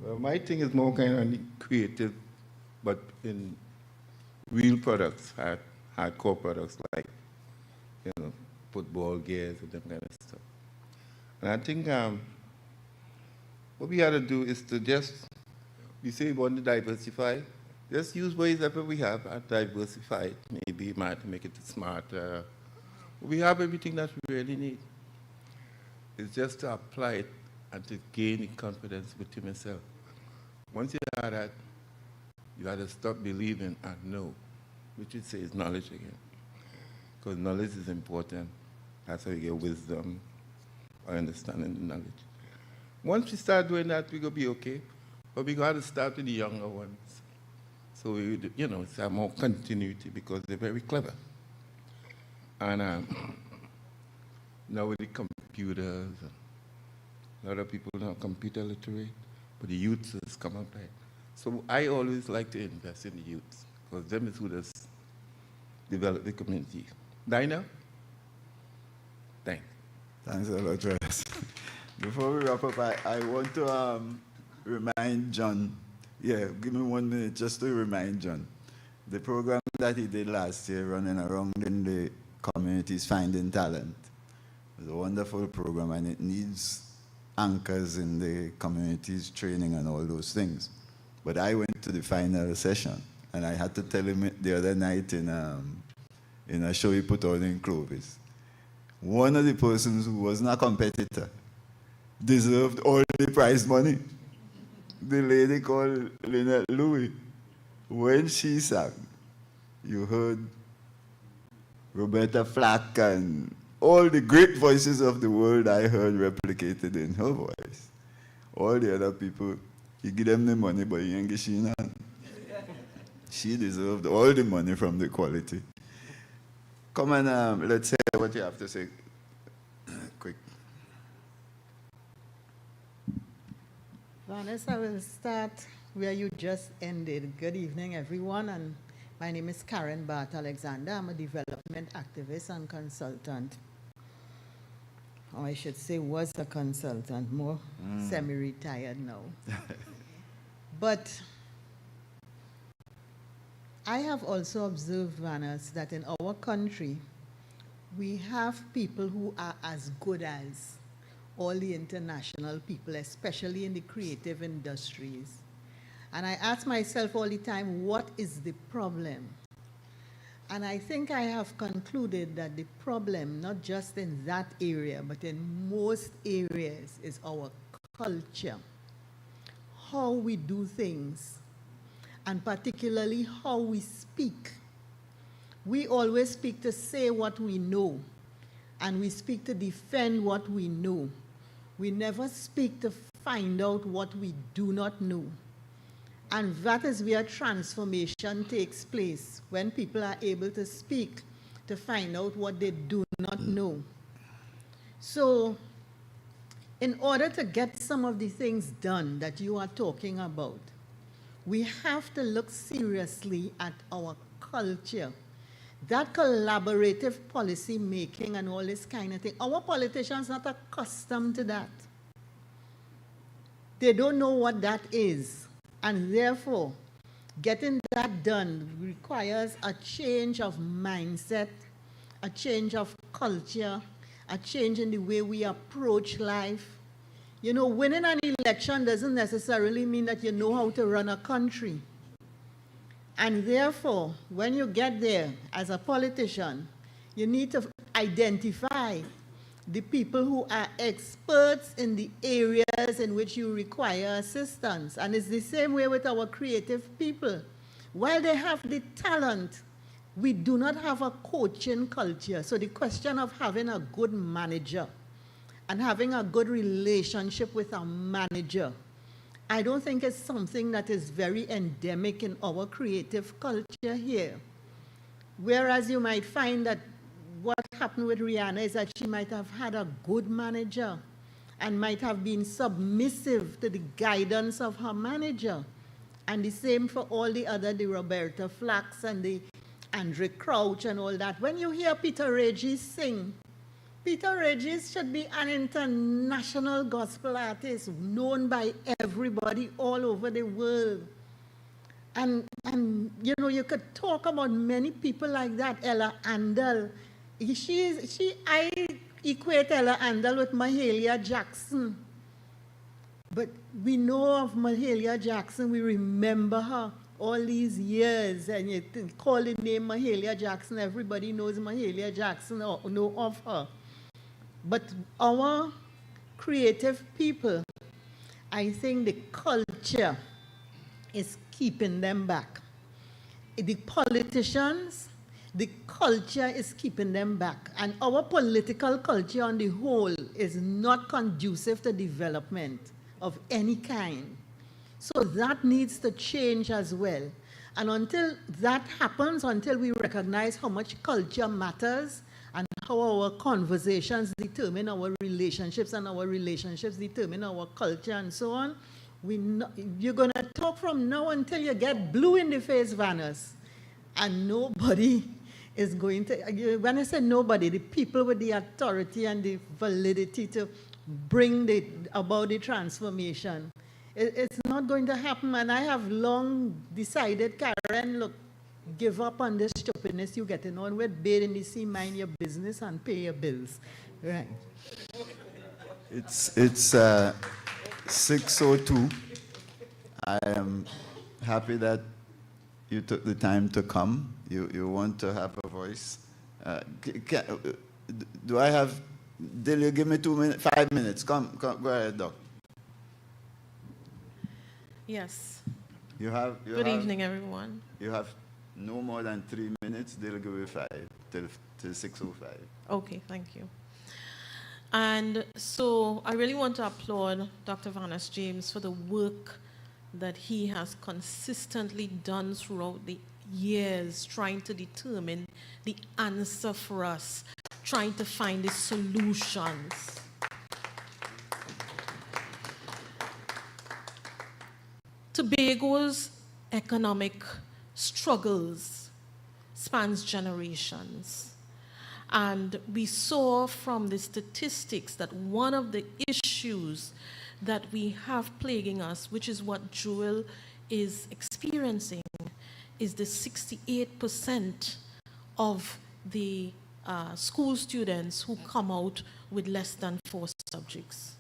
S6: Well, my thing is more kind of creative, but in real products, hardcore products like, football gears and that kind of stuff. And I think what we had to do is to just, we say we want to diversify, just use whatever we have and diversify it. Maybe it might make it smarter. We have everything that we really need. It's just to apply it and to gain confidence within yourself. Once you have that, you have to stop believing and know, which would say is knowledge again. Because knowledge is important. That's how you get wisdom or understanding the knowledge. Once we start doing that, we're going to be okay. But we got to start with the younger ones. So, it's more continuity because they're very clever. And now with the computers, a lot of people are not computer literate, but the youths has come up there. So I always like to invest in the youths because them is who does develop the community. Dinah? Thanks.
S1: Thanks a lot, Russ. Before we wrap up, I want to remind John. Yeah, give me 1 minute just to remind John. The program that he did last year, running around in the communities finding talent, was a wonderful program, and it needs anchors in the communities training and all those things. But I went to the final session, and I had to tell him the other night in a show he put on in Clovis. One of the persons who wasn't a competitor deserved all the prize money. The lady called Lynette Louis. When she sang, you heard Roberta Flack and all the great voices of the world I heard replicated in her voice. All the other people, you give them the money, but you ain't give she none. She deserved all the money from the quality. Come on, let's hear what you have to say. Quick.
S7: Vanus, I will start where you just ended. Good evening, everyone, and my name is Karen Bart Alexander. I'm a development activist and consultant. Or I should say was a consultant, more semi-retired now. But I have also observed, Vanus, that in our country, we have people who are as good as all the international people, especially in the creative industries. And I ask myself all the time, what is the problem? And I think I have concluded that the problem, not just in that area, but in most areas, is our culture, how we do things, and particularly how we speak. We always speak to say what we know, and we speak to defend what we know. We never speak to find out what we do not know. And that is where transformation takes place, when people are able to speak to find out what they do not know. So, in order to get some of the things done that you are talking about, we have to look seriously at our culture. That collaborative policy making and all this kind of thing, our politicians are not accustomed to that. They don't know what that is. And therefore, getting that done requires a change of mindset, a change of culture, a change in the way we approach life. You know, winning an election doesn't necessarily mean that you know how to run a country. And therefore, when you get there as a politician, you need to identify the people who are experts in the areas in which you require assistance. And it's the same way with our creative people. While they have the talent, we do not have a coaching culture. So the question of having a good manager and having a good relationship with a manager, I don't think it's something that is very endemic in our creative culture here. Whereas you might find that what happened with Rihanna is that she might have had a good manager and might have been submissive to the guidance of her manager. And the same for all the other, the Roberta Flacks and the Andre Crouch and all that. When you hear Peter Regis sing, Peter Regis should be an international gospel artist known by everybody all over the world. And you know, you could talk about many people like that. Ella Andel. I equate Ella Andel with Mahalia Jackson. But we know of Mahalia Jackson, we remember her all these years, and you call the name Mahalia Jackson, everybody knows Mahalia Jackson or know of her. But our creative people, I think the culture is keeping them back. The politicians, the culture is keeping them back. And our political culture on the whole is not conducive to development of any kind. So that needs to change as well. And until that happens, until we recognize how much culture matters and how our conversations determine our relationships and our relationships determine our culture and so on, you're going to talk from now until you get blue in the face, Vanus. And nobody is going to, when I say nobody, the people with the authority and the validity to bring about the transformation. It's not going to happen, and I have long decided, Karen, look, give up on this stupidness you're getting on with, bathe in the sea, mind your business, and pay your bills. Right.
S1: It's 6:02. I am happy that you took the time to come. You want to have a voice. Do I have... Did you give me 2 minutes, 5 minutes? Come, go ahead, Doc.
S8: Yes.
S1: Good
S8: evening, everyone.
S1: You have no more than 3 minutes. They'll give you 5 till 6:05.
S8: Okay, thank you. And so I really want to applaud Dr. Vanus James for the work that he has consistently done throughout the years, trying to determine the answer for us, trying to find the solutions. Tobago's economic struggles spans generations. And we saw from the statistics that one of the issues that we have plaguing us, which is what Joel is experiencing, is the 68% of the school students who come out with less than 4 subjects.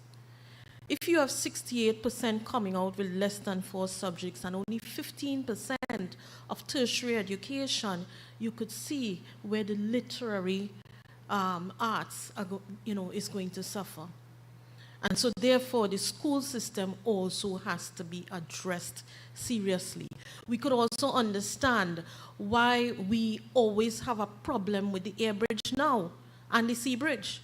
S8: If you have 68% coming out with less than 4 subjects and only 15% of tertiary education, you could see where the literary arts is going to suffer. And so therefore the school system also has to be addressed seriously. We could also understand why we always have a problem with the air bridge now and the sea bridge,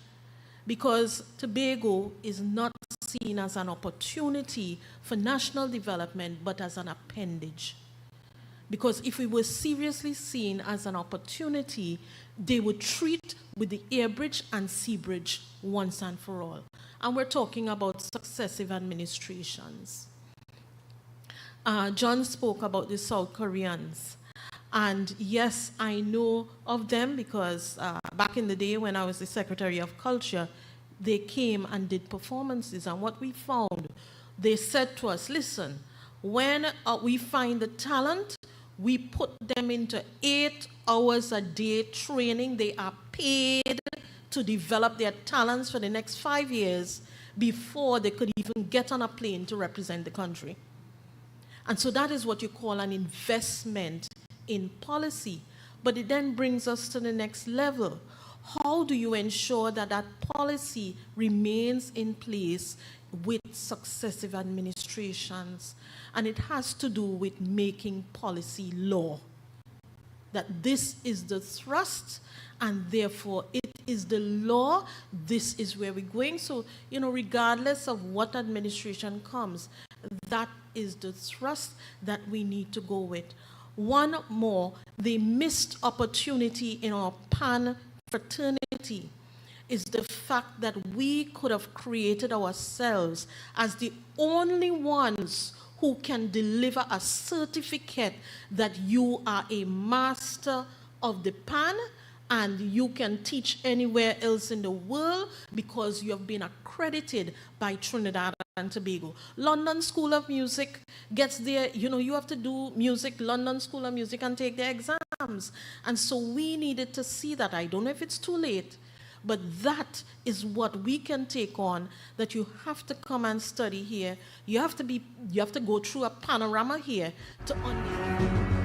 S8: because Tobago is not seen as an opportunity for national development, but as an appendage. Because if we were seriously seen as an opportunity, they would treat with the air bridge and sea bridge once and for all. And we're talking about successive administrations. John spoke about the South Koreans. And yes, I know of them because back in the day when I was the Secretary of Culture, they came and did performances. And what we found, they said to us, listen, when we find the talent, we put them into 8 hours a day training. They are paid to develop their talents for the next 5 years before they could even get on a plane to represent the country. And so that is what you call an investment in policy. But it then brings us to the next level. How do you ensure that that policy remains in place with successive administrations? And it has to do with making policy law. That this is the thrust, and therefore it is the law. This is where we're going. So, regardless of what administration comes, that is the thrust that we need to go with. One more, the missed opportunity in our pan-fraternity is the fact that we could have created ourselves as the only ones who can deliver a certificate that you are a master of the pan and you can teach anywhere else in the world because you have been accredited by Trinidad and Tobago. London School of Music gets there, you have to do music, London School of Music, and take the exams. And so we needed to see that. I don't know if it's too late, but that is what we can take on, that you have to come and study here. You have to go through a panorama here to understand.